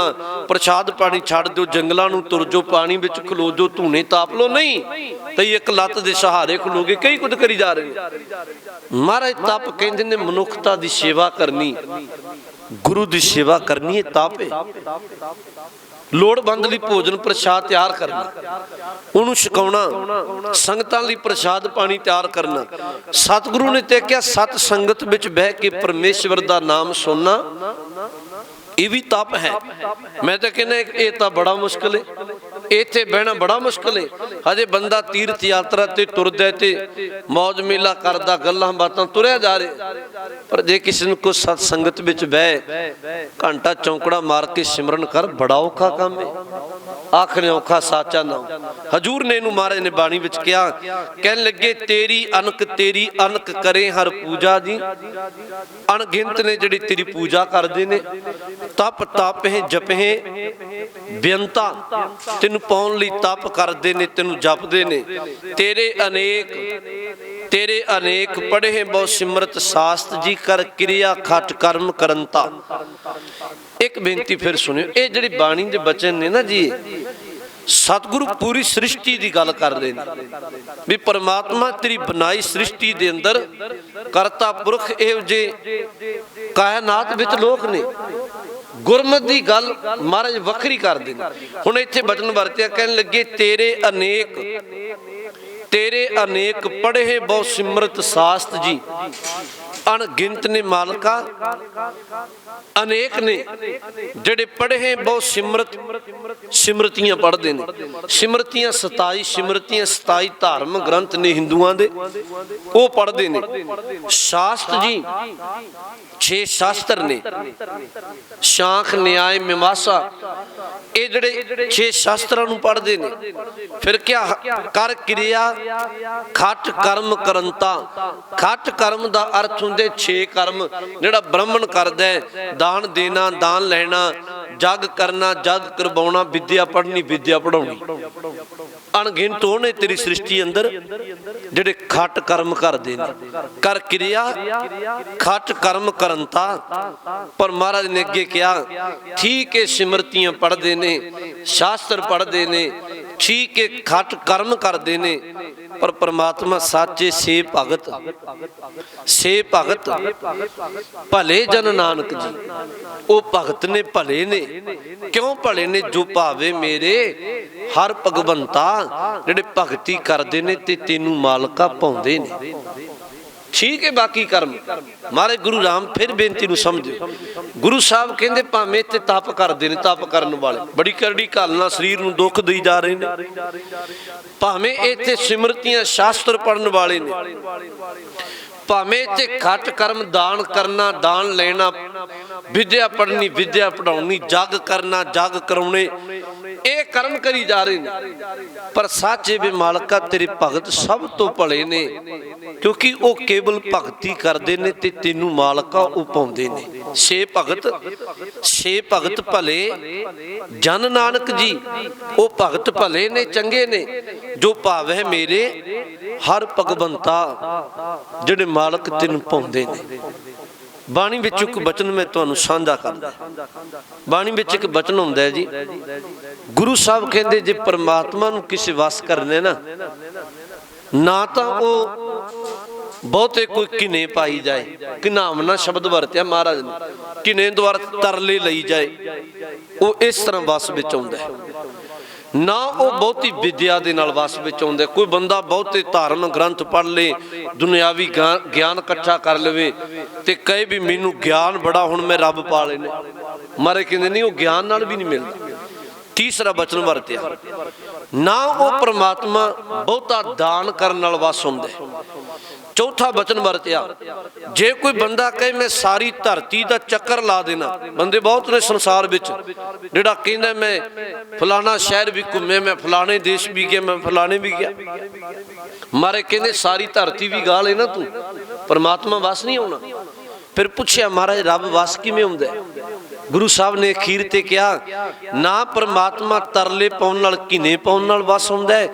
ਪ੍ਰਸ਼ਾਦ ਪਾਣੀ ਛੱਡ ਦਿਓ, ਜੰਗਲਾਂ ਨੂੰ ਤੁਰ ਜਾਓ, ਪਾਣੀ ਵਿੱਚ ਖਲੋ ਜਾਓ, ਧੂਣੇ ਤਾਪ ਲੋ। ਨਹੀਂ, ਕਈ ਇੱਕ ਲੱਤ ਦੇ ਸਹਾਰੇ ਖਲੋਗੇ, ਕਈ ਕੁਝ ਕਰੀ ਜਾ ਰਹੇ ਨੇ। ਮਹਾਰਾਜ ਤਪ ਕਹਿੰਦੇ ਨੇ ਮਨੁੱਖਤਾ ਦੀ ਸੇਵਾ ਕਰਨੀ, ਗੁਰੂ ਦੀ ਸੇਵਾ ਕਰਨੀ, ਇਹ ਤਪ ਹੈ। ਲੋੜਵੰਦ ਲਈ ਭੋਜਨ ਪ੍ਰਸ਼ਾਦ ਤਿਆਰ ਕਰਨਾ, ਉਹਨੂੰ ਛਕਾਉਣਾ, ਸੰਗਤਾਂ ਲਈ ਪ੍ਰਸ਼ਾਦ ਪਾਣੀ ਤਿਆਰ ਕਰਨਾ। ਸਤਿਗੁਰੂ ਨੇ ਤੇ ਕਿਹਾ ਸਤ ਸੰਗਤ ਵਿੱਚ ਬਹਿ ਕੇ ਪਰਮੇਸ਼ਵਰ ਦਾ ਨਾਮ ਸੁਣਨਾ, ਇਹ ਵੀ ਤਪ ਹੈ। ਮੈਂ ਤਾਂ ਕਹਿੰਦਾ ਇਹ ਤਾਂ ਬੜਾ ਮੁਸ਼ਕਿਲ ਹੈ, ਇੱਥੇ ਬਹਿਣਾ ਬੜਾ ਮੁਸ਼ਕਿਲ ਹੈ। ਹਜੇ ਬੰਦਾ ਤੀਰਥ ਯਾਤਰਾ ਤੇ ਤੁਰਦਾ ਤੇ ਮੌਜ ਮੇਲਾ ਕਰਦਾ, ਗੱਲਾਂ ਬਾਤਾਂ ਤੁਰਿਆ ਜਾ ਰਿਹਾ, ਪਰ ਜੇ ਕਿਸੇ ਨੂੰ ਕੋਈ ਸਤ ਸੰਗਤ ਵਿੱਚ ਬਹਿ ਘੰਟਾ ਚੌਂਕੜਾ ਮਾਰ ਕੇ ਸਿਮਰਨ ਕਰ, ਬੜਾ ਔਖਾ ਕੰਮ ਹੈ। ਆਖਣੇ ਔਖਾ ਸਾਚਾ ਨਾਮ। ਹਜੂਰ ਨੇ ਇਹਨੂੰ ਮਹਾਰਾਜ ਨੇ ਬਾਣੀ ਵਿੱਚ ਕਿਹਾ, ਕਹਿਣ ਲੱਗੇ ਤੇਰੀ ਅਨਕ ਕਰੇ ਹਰ ਪੂਜਾ ਜੀ। ਅਣਗਿਣਤ ਨੇ ਜਿਹੜੀ ਤੇਰੀ ਪੂਜਾ ਕਰਦੇ ਨੇ, ਤਪ ਤਾਪੇ ਜਪੇ ਬੇਅੰਤਾ, ਤੈਨੂੰ ਪਾਉਣ ਲਈ ਤਪ ਕਰਦੇ ਨੇ, ਤੈਨੂੰ ਜਪਦੇ ਨੇ। ਤੇਰੇ ਅਨੇਕ ਪੜ੍ਹੇ ਬਹੁ ਸਿਮਰਤ ਸਾਸਤ ਜੀ, ਕਰ ਕਿਰਿਆ ਖਟ ਕਰਮ ਕਰੰਤਾ। ਇੱਕ ਬੇਨਤੀ ਫਿਰ ਸੁਣਿਓ, ਇਹ ਜਿਹੜੀ ਬਾਣੀ ਦੇ ਬਚਨ ਨੇ ਨਾ ਜੀ, ਸਤਿਗੁਰੂ ਪੂਰੀ ਸ੍ਰਿਸ਼ਟੀ ਦੀ ਗੱਲ ਕਰ ਰਹੇ ਨੇ ਵੀ ਪਰਮਾਤਮਾ ਤੇਰੀ ਬਣਾਈ ਸ੍ਰਿਸ਼ਟੀ ਦੇ ਅੰਦਰ ਕਰਤਾ ਪੁਰਖ ਇਹੋ ਜਿਹੇ ਕਾਇਨਾਤ ਵਿੱਚ ਲੋਕ ਨੇ। ਗੁਰਮਤਿ ਦੀ ਗੱਲ ਮਹਾਰਾਜ ਵੱਖਰੀ ਕਰਦੇ ਨੇ। ਹੁਣ ਇੱਥੇ ਬਚਨ ਵਰਤਿਆ, ਕਹਿਣ ਲੱਗੇ ਤੇਰੇ ਅਨੇਕ ਪੜ੍ਹੇ ਬਹੁ ਸਿਮਰਤ ਸਾਸਤ ਜੀ। ਅਣਗਿਣਤ ਨੇ ਮਾਲਕਾ, ਅਨੇਕ ਨੇ ਜਿਹੜੇ ਪੜ੍ਹੇ ਬਹੁ ਸਿਮਰਤੀਆਂ ਪੜ੍ਹਦੇ ਨੇ। ਸਿਮਰਤੀਆਂ 27 ਧਾਰਮਿਕ ਗ੍ਰੰਥ ਨੇ ਹਿੰਦੂਆਂ ਦੇ, ਉਹ ਪੜ੍ਹਦੇ ਨੇ। ਸ਼ਾਸਤ ਜੀ 6 ਸ਼ਾਸਤਰ ਨੇ, ਸ਼ਾਂਖ ਨਿਆਏ ਮੀਮਾਂਸਾ, ਇਹ ਜਿਹੜੇ 6 ਸ਼ਾਸਤਰਾਂ ਨੂੰ ਪੜ੍ਹਦੇ ਨੇ। ਫਿਰ ਕਿਆ ਕਰ ਕਿਰਿਆ ਖਟ ਕਰਮ ਕਰੰਤਾ। ਖਟ ਕਰਮ ਦਾ ਅਰਥ ਹੁੰਦੇ 6 ਕਰਮ, ਜਿਹੜਾ ਬ੍ਰਾਹਮਣ ਕਰਦਾ ਹੈ, ਦਾਨ ਦੇਣਾ, ਦਾਨ ਲੈਣਾ, ਜਗ ਕਰਨਾ, ਜਗ ਕਰਵਾਉਣਾ, ਵਿਦਿਆ ਪੜ੍ਹਨੀ, ਵਿਦਿਆ ਪੜ੍ਹਾਉਣੀ। ਅਣਗਿਣਤ ਉਹਨੇ ਤੇਰੀ ਸ੍ਰਿਸ਼ਟੀ ਅੰਦਰ ਜਿਹੜੇ ਖਟ ਕਰਮ ਕਰਦੇ ਨੇ। ਕਰ ਕਿਰਿਆ ਖਟ ਕਰਮ ਕਰੰਤਾ। ਪਰ ਮਹਾਰਾਜ ਨੇ ਅੱਗੇ ਕਿਹਾ ਠੀਕ ਹੈ, ਸਿਮਰਤੀਆਂ ਪੜ੍ਹਦੇ ਨੇ, ਸ਼ਾਸਤਰ ਪੜ੍ਹਦੇ ਨੇ, ਠੀਕ ਹੈ, ਖਟ ਕਰਮ ਕਰਦੇ ਨੇ, ਪਰ ਪਰਮਾਤਮਾ ਸਾਚੇ ਸੇ ਭਗਤ ਭਲੇ ਜਨ ਨਾਨਕ ਜੀ। ਉਹ ਭਗਤ ਨੇ, ਭਲੇ ਨੇ। ਕਿਉਂ ਭਲੇ ਨੇ? ਜੋ ਭਾਵੇ ਮੇਰੇ ਹਰ ਭਗਵੰਤਾ, ਜਿਹੜੇ ਭਗਤੀ ਕਰਦੇ ਨੇ ਤੇ ਤੈਨੂੰ ਮਾਲਕਾ ਪਾਉਂਦੇ ਨੇ। ਠੀਕ ਹੈ, ਬਾਕੀ ਕਰਮ ਮਹਾਰਾਜ ਗੁਰੂ ਰਾਮ ਫਿਰ ਬੇਨਤੀ ਨੂੰ ਸਮਝਿਓ। ਗੁਰੂ ਸਾਹਿਬ ਕਹਿੰਦੇ ਭਾਵੇਂ ਤੇ ਤਪ ਕਰਦੇ ਨੇ, ਤਪ ਕਰਨ ਵਾਲੇ ਬੜੀ ਕਰੜੀ ਘਾਲ ਨਾਲ ਸਰੀਰ ਨੂੰ ਦੁੱਖ ਦੇਈ ਜਾ ਰਹੇ ਨੇ, ਭਾਵੇਂ ਇੱਥੇ ਸਿਮਰਤੀਆਂ ਸ਼ਾਸਤਰ ਪੜ੍ਹਨ ਵਾਲੇ ਨੇ, ਭਾਵੇਂ ਇੱਥੇ ਖਟ ਕਰਮ ਦਾਨ ਕਰਨਾ, ਦਾਨ ਲੈਣਾ, ਵਿਦਿਆ ਪੜ੍ਹਨੀ, ਵਿਦਿਆ ਪੜ੍ਹਾਉਣੀ, ਜਗ ਕਰਨਾ, ਜਗ ਕਰਾਉਣੇ, ਇਹ ਕਰਮ ਕਰੀ ਜਾ ਰਹੇ ਨੇ। ਪਰ ਸਾਚੇ ਵੀ ਮਾਲਕਾ ਤੇਰੇ ਭਗਤ ਸਭ ਤੋਂ ਭਲੇ ਨੇ, ਕਿਉਂਕਿ ਉਹ ਕੇਵਲ ਭਗਤੀ ਕਰਦੇ ਨੇ ਤੇ ਤੈਨੂੰ ਮਾਲਕਾ ਉਹ ਪਾਉਂਦੇ ਨੇ। ਛੇ ਭਗਤ ਭਲੇ ਜਨ ਨਾਨਕ ਜੀ। ਉਹ ਭਗਤ ਭਲੇ ਨੇ, ਚੰਗੇ ਨੇ, ਜੋ ਭਾਵੈ ਮੇਰੇ ਹਰ ਭਗਵੰਤਾ, ਜਿਹੜੇ ਮਾਲਕ ਤੈਨੂੰ ਪਾਉਂਦੇ ਨੇ। ਬਾਣੀ ਵਿੱਚ ਇੱਕ ਬਚਨ ਮੈਂ ਤੁਹਾਨੂੰ ਸਾਂਝਾ ਕਰਦਾ। ਬਾਣੀ ਵਿੱਚ ਇੱਕ ਬਚਨ ਹੁੰਦਾ ਹੈ ਜੀ, ਗੁਰੂ ਸਾਹਿਬ ਕਹਿੰਦੇ ਜੇ ਪਰਮਾਤਮਾ ਨੂੰ ਕਿਸੇ ਵਸ ਕਰਨੇ ਨਾ ਤਾਂ ਉਹ ਬਹੁਤੇ ਕੋਈ ਕਿਨੇ ਪਾਈ ਜਾਏ, ਕਿਨਾਮਨਾ ਸ਼ਬਦ ਵਰਤਿਆ ਮਹਾਰਾਜ ਨੇ, ਕਿਨੇ ਦੁਆਰ ਤਰਲੇ ਲਈ ਜਾਏ, ਉਹ ਇਸ ਤਰ੍ਹਾਂ ਵਸ ਵਿੱਚ ਆਉਂਦਾ ਹੈ। ਨਾ ਉਹ ਬਹੁਤੀ ਵਿਦਿਆ ਦੇ ਨਾਲ ਵਸ ਵਿੱਚ ਆਉਂਦਾ। ਕੋਈ ਬੰਦਾ ਬਹੁਤੇ ਧਾਰਮਿਕ ਗ੍ਰੰਥ ਪੜ੍ਹ ਲੇ, ਦੁਨਿਆਵੀ ਗਿਆਨ ਇਕੱਠਾ ਕਰ ਲਵੇ ਤੇ ਕਹੇ ਵੀ ਮੈਨੂੰ ਗਿਆਨ ਬੜਾ, ਹੁਣ ਮੈਂ ਰੱਬ ਪਾ ਲੈਣੇ, ਮਾਰੇ ਕਹਿੰਦੇ ਨਹੀਂ, ਉਹ ਗਿਆਨ ਨਾਲ ਵੀ ਨਹੀਂ ਮਿਲਦਾ। तीसरा बचन वरत्या, ना वो परमात्मा बहुता दान करने नाल वस हुंदा है। चौथा बचन वरत्या, जे कोई बंदा कहे मैं सारी धरती का चक्कर ला देना, बंदे बहुत ने संसार विच जिहड़ा कहंदा मैं फलाना शहर भी घूमे, मैं फलाने देश भी गया, मैं फलाने भी गया। मारे कहंदे सारी धरती भी गा लेना तू, परमात्मा वस नहीं होना। फिर पूछया महाराज रब वस किवें हुंदा है? गुरु साहब ने अखीर ते कहा, ना परमात्मा तरले पाउण नाल घिने पाउण नाल वस हुंदा है,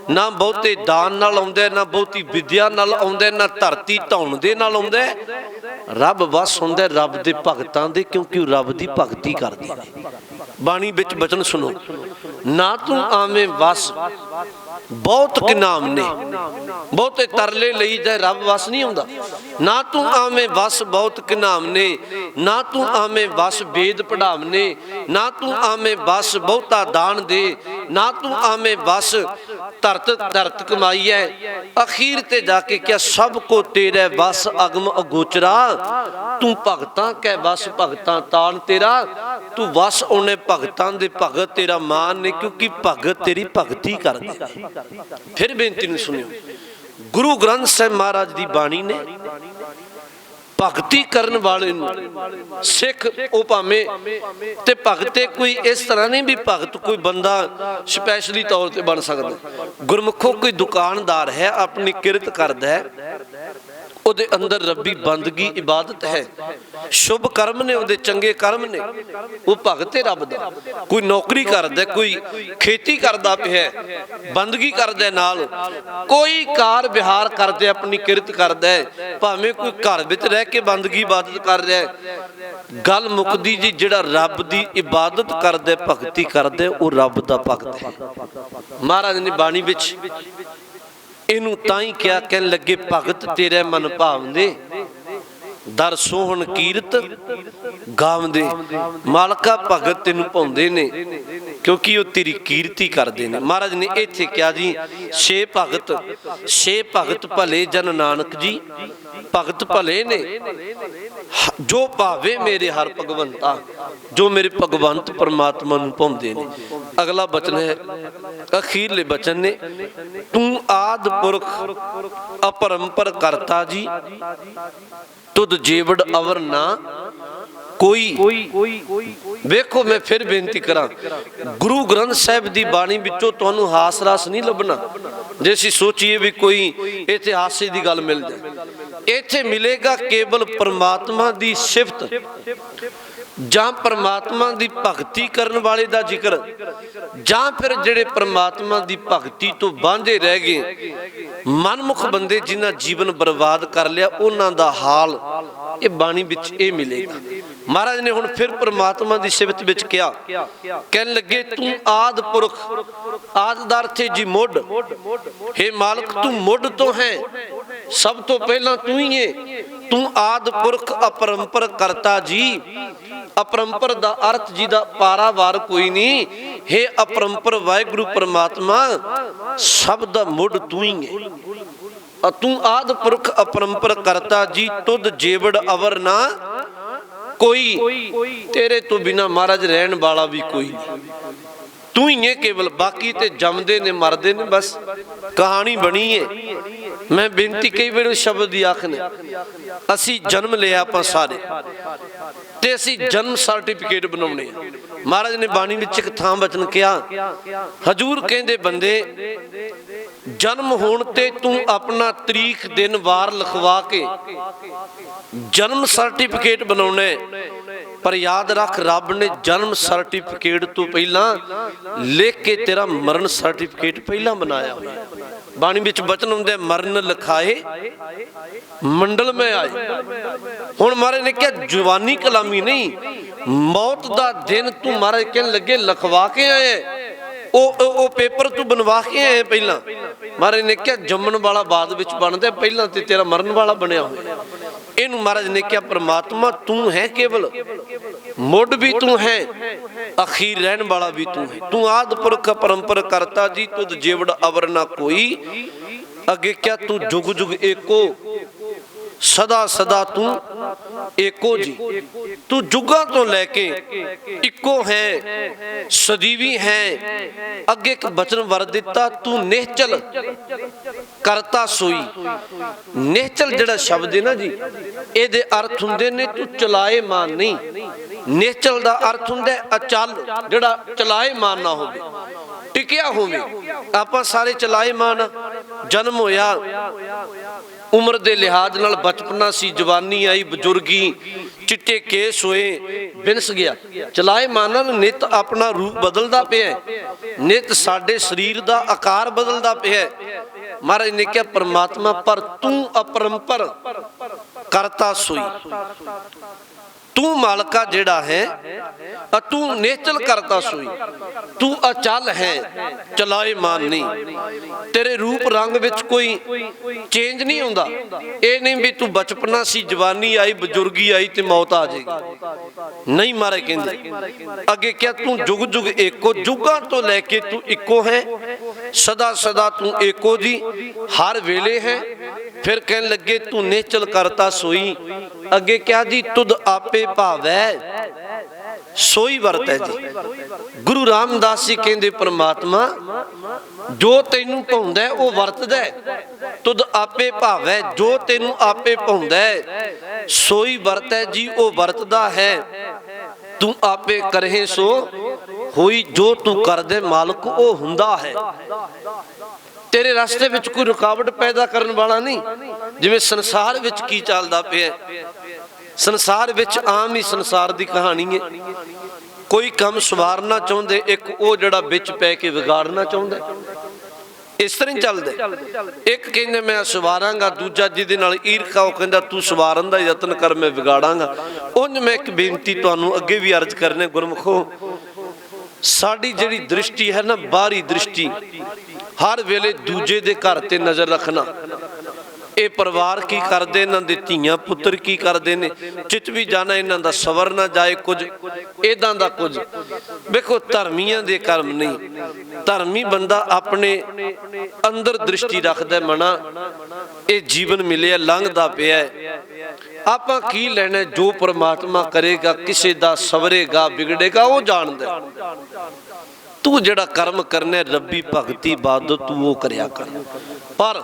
ना बहुते दान नाल आउंदा है, ना बहुती विद्या नाल आउंदा है, ना धरती ढाउण दे नाल आउंदा है। रब वस हुंदा है रब दे भगतां दे, क्योंकि वो रब दी भगती करदे ने। बाणी विच बचन सुनो, ना तू आवें वस बहुत किनाम ने, बहुते तरले लई जाए रब वस नहीं हुंदा। ना तू आवें वस बहुत किनाम ने, ना तू आवें वस वेद पढ़ावने, ना तू आवें वस बहुता दान दे, ना तू आवें वस धरत कमाई है। अखीर ते जाके क्या सब को तेरे वस अगम अगोचरा, तू भगतां कै वस भगतां तान तेरा, तू वस उन्हें भगतां दे भगत तेरा मान ने, क्योंकि भगत तेरी भगती करदे। फिर बेनती नूं सुनियो, गुरु ग्रंथ साहिब महाराज दी बाणी ने भगती करन वाले सिख ओ भावें ते भगते कोई इस तरह नहीं भी भगत कोई बंदा स्पैशली तौर पर बन सकता। गुरमुखों कोई दुकानदार है अपनी किरत करदा है, ਉਹਦੇ अंदर रब्बी बंदगी इबादत है, शुभ कर्म ने ਉਹਦੇ चंगे कर्म ने, वो भगत है रब दा। कोई नौकरी करदा, कोई खेती करदा पिया, बंदगी करदा, नाल कोई कार विहार करदा, अपनी किरत करदा है, भावें कोई घर विच रह के बंदगी इबादत कर रहा है। गल मुकदी जी, जिहड़ा रब दी इबादत करदा भगती करदा वो रब दा भगत है। महाराज ने बाणी विच इनू ताई क्या कहन लगे, भगत तेरे मन भावंदे दर सोहन कीरत गावंदे। मालका भगत तेनू भाउंदे ने, क्योंकि वो तेरी कीरती करते हैं। महाराज ने इत्थे क्या जी, छे भगत भले जन नानक जी, भगत भले ने जो भावे मेरे हर भगवंता, जो मेरे भगवंत परमात्मा नूं भाउंदे ने। अगला बचन है, अखीरले बचन ने, तू आद पुरख अपरंपर करता जी, तुद जेवड़ अवर ना कोई। वेखो मैं फिर बेनती करा, गुरु ग्रंथ साहिब दी बाणी विचों तुहानूं हास रस नहीं लभना। जे असीं सोचीए भी कोई इत्थे हासे दी गल मिल जाए, इत्थे मिलेगा केवल परमात्मा दी सिफत जां परमात्मा दी भगती करन वाले दा जिक्र, जां फिर जिहड़े परमात्मा दी भगती तो वांझे रह गए मनमुख बंदे जिन्हां जीवन बर्बाद कर लिया, उन्हां दा हाल ये बाणी विच ये मिलेगा। महाराज ने हुण फिर परमात्मा दी सिफत विच क्या कहन लगे, तू आद पुरख, आद दा अर्थ है जी मुढ़, हे मालक तू मुढ़ तो है, सब तो पहला तू ही है। तू आद पुरख अपरंपर करता जी, अपरंपर दा अर्थ जी दा पारावार कोई नहीं, हे अपरंपर वाहिगुरु परमात्मा सब दा मुढ़ तू ही है। तू आद पुरख अपरंपर करता जी, तुद जेवड़ अवर ना कोई, तेरे तो बिना महाराज रहन वाला भी कोई नहीं, तू ही है केवल, बाकी ते जमदे ने मरदे ने, बस कहानी बनी है। मैं बेनती कई बार शब्द दी आखने, असी जन्म लिया आपां सारे ते असी जन्म सर्टिफिकेट बनाउने। महाराज ने बाणी विच एक थां वचन कहा, हजूर कहंदे बंदे जन्म होण ते तू अपना तरीक दिन वार लिखवा के जन्म सर्टिफिकेट बनाउने, पर याद रख रब ने जन्म सर्टिफिकेट तो पहला लिख के तेरा मरण सर्टिफिकेट पहला बनाया हुआ। बाणी विच वचन हुंदे, मरण लिखाए मंडल में आए। हुण महाराज ने क्या जवानी कलामी नहीं, मौत दा दिन तू महाराज कहन लगे लिखवा के आए, ओ पेपर तू बनवा के आए पहला। महाराज ने क्या जम्मन वाला बाद विच बनदा, पहला ते तेरा मरण वाला बनया हुआ। इनू महाराज ने क्या परमात्मा तू है केवल, मुढ़ भी तू है, अखीर रहन वाला भी तू है। तू आद पुरख परंपर करता जी, तुद जेवड़ अवर ना कोई। अगे क्या तू जुग जुग एको सदा सदा तू एको जी। तू जुगां तो लैके इको है, सदीवी है। अगे एक बचन वर दिता, तू निहचल करता सोई। निहचल जिहड़ा शब्द है ना जी, इहदे अर्थ हुंदे ने तू चलाएमान नहीं। निहचल दा अर्थ हुंदा अचल, जिहड़ा चलाएमान ना होवे, टिकिया होवे। आपां सारे चलाएमान, जन्म होया, उम्र दे लिहाज नाल बचपना सी, जवानी आई, बजुर्गी, चिट्टे केस होए, बिनस गया। चलाएमान नित अपना रूप बदलदा पिया, नित साडे शरीर दा आकार बदलदा पिया। महाराज ने कहा परमात्मा पर तू अपरंपर करता सोई। तू मालका जेड़ा है, तू निश्चल करता सोई। तू अचल है, चलाएमान नहीं। तेरे रूप रंग विच कोई चेंज नहीं होंदा। ये नहीं भी तू बचपना सी, जवानी आई, बजुर्गी आई ते मौत आ जाएगी, नहीं। मारे कहंदे अगे क्या तू जुग जुग एको, जुगां तो लैके तू इको है, सदा सदा तू एको जी, हर वेले है। फिर कहन लगे तू निश्चल करता सोई। अगे क्या जी, तुद आपे भावै सोई वरतै जी। गुरु रामदास जी कहंदे परमात्मा जो तैनू भाउंदा वो वरतदा। तुद आपे भावै, जो तैनू आपे भाउंदा सोई वरतै जी, वो वरतदा है। तू आपे करहे सो होई, जो तू कर दे मालक वो हुंदा है। तेरे रास्ते विच कोई रुकावट पैदा करन वाला नहीं। जिवें संसार विच की चलदा पिया, संसार विच आम ही संसार दी कहानी है। कोई काम सवारना चाहुंदे, एक वो जिहड़ा विच पै के विगाड़ना चाहुंदा। इस तरह चलदा। एक कहंदे मैं सवारांगा, दूजा जिहदे नाल ईरखा वो कहंदा तू सवारन दा यतन कर, मैं विगाड़ांगा। उंज मैं एक बेनती तुहानूं अगे भी अर्ज करने, गुरमुखो साडी जिहड़ी दृष्टि है ना, बाहरी दृष्टि, हर वेले दूजे दे घर ते नज़र रखना। ये परिवार की करते, इन्हां दे धीआं पुत्र की करते ने, चित भी जाना इन्हां दा सवर ना जाए, कुछ इदां दा कुछ। देखो धर्मियां दे कर्म नहीं। धर्मी बंदा अपने अंदर दृष्टि रखदा, मना ये जीवन मिलिया लंघदा पिया, आपां की लैना, जो परमात्मा करेगा, किसी दा सवरेगा बिगड़ेगा वो जानदा। तू जिहड़ा कर्म करना रब्बी भगती इबादत तू वो करया कर। पर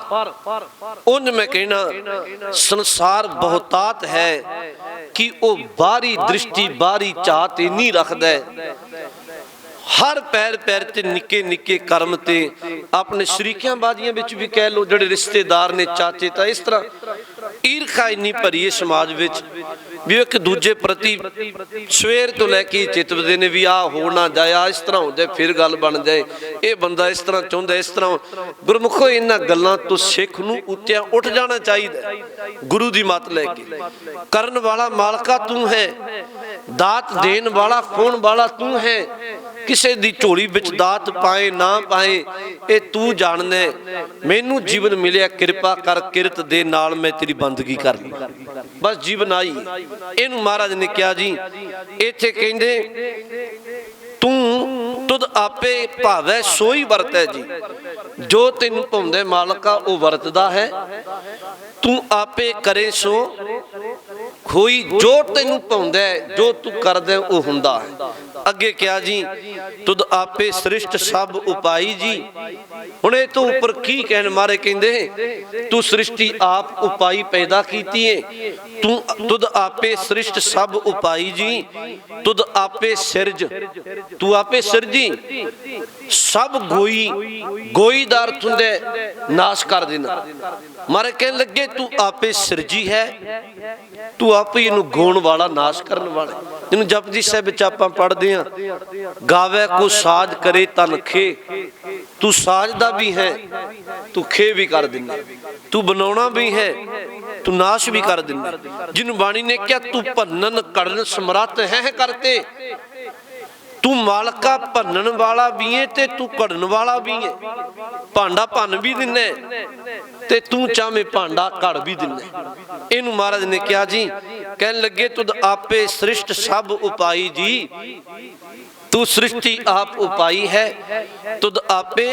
उन मैं कहना संसार बहुतात है कि वो बाहरी दृष्टि, बाहरी चाहत नहीं रखदा है। हर पैर पैर ते निके निके कर्म ते अपने शरीकियां बाजियां विच भी कह लो, जिहड़े रिश्तेदार ने, चाचे ता, इस तरह ईरखा इन्नी भरी है समाज विच भी एक दूजे प्रति सवेर तो लैके चितवदे ने भी आ हो ना जाए, आ इस तरह हो जाए, फिर गल बन जाए, ये बंदा इस तरह चाहुंदा, इस तरह। गुरमुखो इन्हां गल्लां तो सिख नूं उत्तिया उठ जाना चाहिए। गुरु दी मत लैके करन वाला मालका तू है, दात देन वाला खोण वाला तू है। किसी दी झोली विच दात पाए ना पाए ये तू जानदा। मैनू जीवन मिलिया, कृपा कर किरत दे नाल मैं तेरी बंदगी कर ली, बस जीवन आई। इनू महाराज ने कहा जी, इत्थे कहंदे तू तुद आपे भावै सोई वरतै जी। जो तेनू भाउंदा मालका वो वरतदा है। तू आपे करे सो होई, जो तेनू भाउंदा जो तू करदा वो हुंदा है। अगे क्या जी, तुद आपे सृष्ट सब उपाई जी। हुण इह तो उपर की कहण, मारे कहंदे तू सृष्टि आप उपाई पैदा कीती है। तू तुद आपे सृष्ट सब उपाई जी, तुद आपे सिरज, तू आपे सिरजी। सब गोई, गोई दा अर्थ हुंदा नाश कर देना। मारे कहण लगे तू आपे सिरजी है, तू आप ही इनू गोण वाला, नाश करन वाला। इनू जपजी साहिब विच आपां पढ़दे हां, गावे को साज करे तन खे। तू साज दा भी है, तू खे भी कर दिंदा। तू बनाउणा भी है, तू नाश भी कर दिंदा। जिन्नू बाणी ने कहा तू भन्नन कड़न समर्थ है करते। तू मालका भन्नन वाला भी है ते तू कड़न वाला भी है। भांडा भन्न भी दिना ते तू चाहे भांडा कड़ भी दिना। इनू महाराज ने कहा जी, कहन लगे तुद आपे सृष्ट सब उपाई जी। तू सृष्टि आप उपाई है, तुद आपे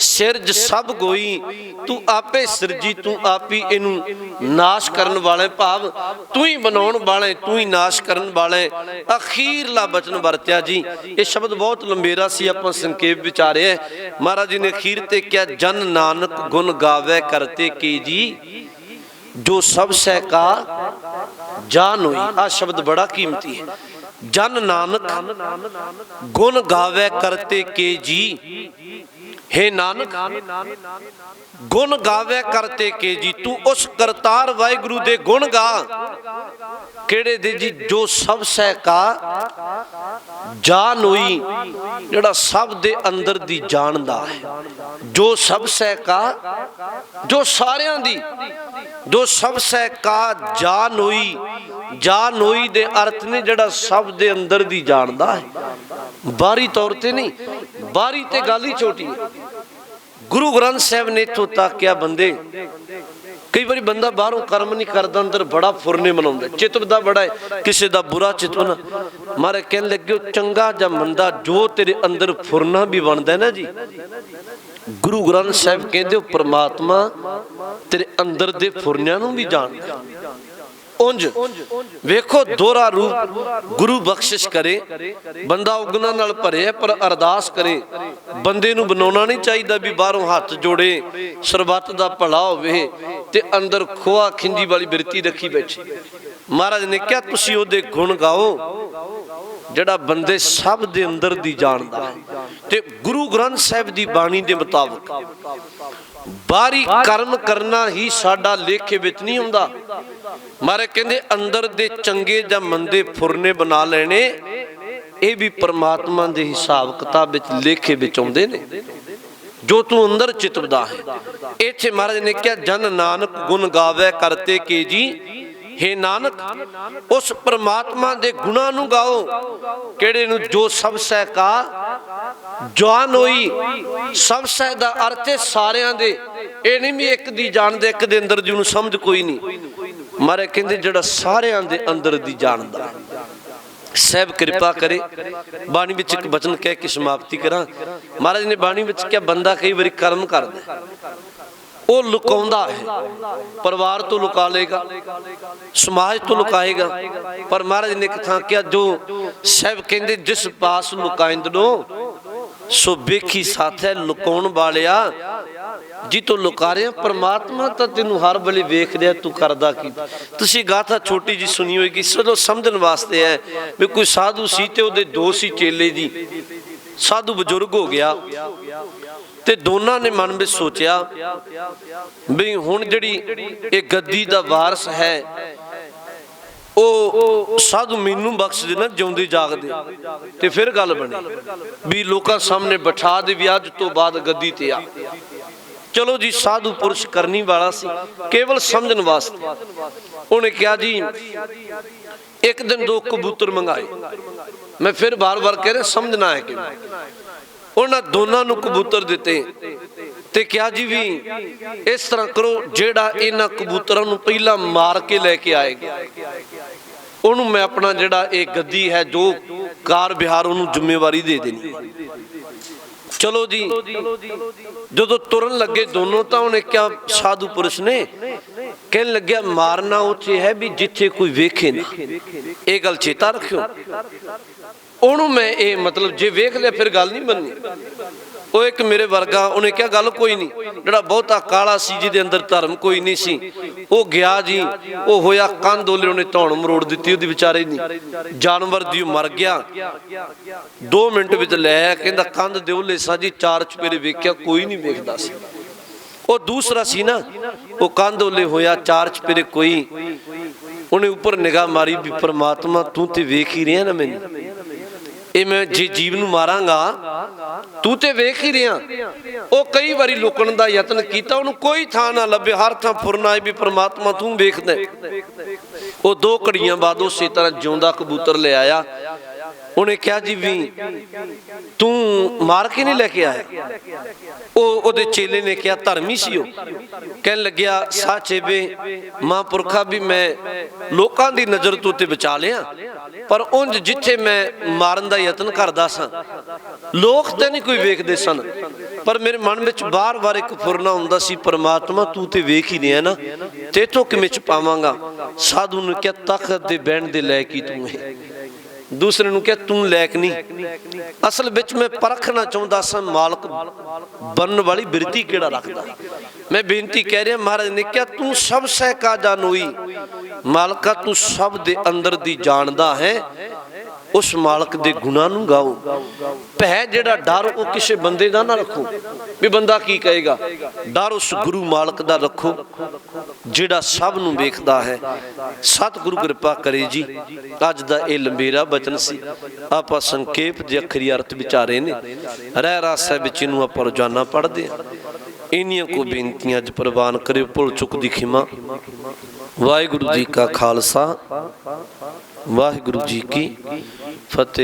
सिरज सब गोई। तू आपे सिरजी, तू आप ही इनू नाश करन वाले, भाव तू ही बनाउण वाले, तू ही नाश करन वाले। अखीरला बचन वरत्या जी। ये शब्द बहुत लंबेरा सी, आपां संखेप विचारे। महाराज जी ने अखीर ते क्या, जन नानक गुण गावे करते की जी, जो सब सह का जान हुई। आ शब्द बड़ा कीमती है। जन नानक गुण गावे करते के जी। हे नानक गुण गावे करते के जी, तू उस करतार वाहिगुरु दे गुण गा, केड़े दे जी, जो सब सह का जान हुई, जेड़ा सब दे अंदर दी जानदा है। जो सब सह का, जो सारियां दी, जो सब सह का जान हुई। जान हुई दे अर्थ ने जेड़ा सब दे अंदर दी जानदा है, बाहरी तौर ते नहीं। बाहरी ते गल ही छोटी है। गुरु ग्रंथ साहब ने इत्थों तक क्या, बंदे कई बार बंदा बाहरों कर्म नहीं करता, अंदर बड़ा फुरने मनाउंदा, चितवदा बड़ा है, किसी दा बुरा चितवना। मारे कहन लगे चंगा जा मंदा, जो तेरे अंदर फुरना भी बनता है ना जी, गुरु ग्रंथ साहब कहते परमात्मा तेरे अंदर दे फुरनियां नूं भी जानदा। उंज वेखो दोहरा रूप गुरु बख्शिश करे, बंदा उगना नाल भरे पर अरदास करे। बंदे नूं बनाउणा नहीं चाहिदा भी बाहरों हाथ जोड़े, सरबत दा भला होवे ते अंदर खोआ खिंजी वाली बिरती रखी बैठे। महाराज ने क्या, तुसीं ओहदे गुण गाओ जेड़ा बंदे सब दे अंदर दी जानदा है। ते गुरु ग्रंथ साहिब दी बाणी दे मुताबिक बाहरी कर्म करना ही साडा लेखे विच नहीं हुंदा। मारे कहंदे अंदर दे चंगे जां मंदे फुरने बना लेने, ये भी परमात्मा दे हिसाब किताब विच लेखे विच आउंदे ने, जो तू अंदर चितवदा है। इत्थे महाराज ने क्या, जन नानक गुण गावे करते के जी। हे नानक उस परमात्मा दे गुणां नूं गाओ, केड़े नूं, जो सब सह का जान होई। सब सह दा अर्थ है सारियां दे, ये नहीं भी एक दी जानदे, एक दे अंदर जिहनूं समझ कोई नहीं। मारे कहंदे जेड़ा सारियां दे अंदर दी जानदा। साहब कृपा करे, बाणी विच एक वचन कह के समाप्ति करा। महाराज ने बाणी विच क्या, बंदा कई बारी कर्म करदा, वो लुकाउंदा है, परिवार तो लुका लेगा, समाज तो लुकाएगा, पर महाराज ने कथा क्या, जो साहब कहंदे जिस पास लुकाइंदो सो बेखी साथ है लुकाउण वालिया। जी तो लुका रहे परमात्मा तो तेनू हर वेले वेख रहा, तू करदा की। तुसीं गाथा छोटी जी सुनी होगी, चलो समझण वास्ते है भी कोई साधु सी ते ओहदे दो सी चेले जी। साधु बजुर्ग हो गया ते दोनों ने मन में सोचा भी हुण जिहड़ी इह गद्दी दा वारस है, ਉਹ साधु मैनू बख्श देना जिउंदे जागदे, ते फिर गल बनी भी लोकां सामने बिठा दे भी अज तो बाद गद्दी ते आ। चलो जी, साधु पुरुष करनी वाला सी, केवल समझण वास्ते उन्हें क्या जी, एक दिन दो कबूतर मंगाए। मैं फिर बार बार कह रहा, समझना है कि उन्होंने दोनों नूं कबूतर दिते ते क्या जी भी इस तरह करो, जेड़ा इन्हां कबूतरां नूं पहला मार के लैके आएगा उन्होंने मैं अपना जेड़ा एक गद्दी है जो कार बिहार उन्होंने जिम्मेवारी दे देनी। चलो जी, जो तुरन लगे दोनों, तो उन्हें क्या, साधु पुरुष ने कहने लग्या मारना उचे है भी जिथे कोई वेखे ना, ये गल चेता रखियो। उन्होंने मैं ये मतलब जे वेख लिया फिर गल नहीं बननी। वो एक मेरे वर्गा, उन्हें क्या गल कोई नहीं, जड़ा बहुता काला सी जिहदे अंदर धर्म कोई नहीं सी, वो गया जी, वो होया कंध ओले उन्हें धौण मरोड़ दी उहदी विचारे नहीं, जानवर दी मर गया। 2 मिनट विच लै कहंदा कंध दे ओले सा जी, 4 चपेरे वेख्या कोई नहीं वेखदा सी। वो दूसरा सी ना, वो कंध ओले होया 4 चपेरे कोई, उन्हें ऊपर निगाह मारी भी परमात्मा तू ते वेख ही रहा ना मैनूं, ये मैं जे जीव नूं मारांगा तू ते वेख ही रहा। वो कई बारी लुकण दा यतन कीता, उन्होंने कोई थां ना लभे, हर थां फुरना है भी परमात्मा तू वेखदा। वो 2 घड़ियां बाद उसे तरह जिउंदा कबूतर ले आया। उन्हें क्या जी भी तू मार के नहीं लेके आया? ओदे चेले ने क्या, धर्मी सी हो, कहन लग्या सच है बे महापुरखा भी मैं लोकां दी नजर तो ते बचा लिया, पर उंज जिथे मैं मारन का यतन करदा सा लोग तो नहीं कोई वेखदे सन, पर मेरे मन में बार बार एक फुरना हुंदा सी, परमात्मा तू ते वेख ही नहीं है ना, तेतों किवें च पावांगा। साधु ने क्या तख्त दे बैण दे लायक ही तू है, दूसरे ने क्या तू लैक नहीं। असल विच मैं परखना चाहता सा मालक बनने वाली बिरती केड़ा रखदा। मैं बेनती कह रहा महाराज ने क्या तू सब सह का जानोई, मालका तू सब दे अंदर दी जानदा है, उस मालक दे गुनाह नूं गाओ। भै जिहड़ा डर वो किसी बंदे दा ना रखो भी बंदा की कहेगा, डर उस गुरु मालक दा रखो जिहड़ा सब नूं वेखदा है। सतगुरु कृपा करे जी। अज दा ये लंबेरा बचन सी, आपां संखेप जे अखरी अर्थ विचारे ने, रह रासा विच इहनूं आपां रोजाना पढ़दे हां। इन्नियां को बेनतियां अज प्रवान करिओ, भुल चुक दी खिमा। वाहिगुरू जी का खालसा, वाहिगुरू जी की फतेह।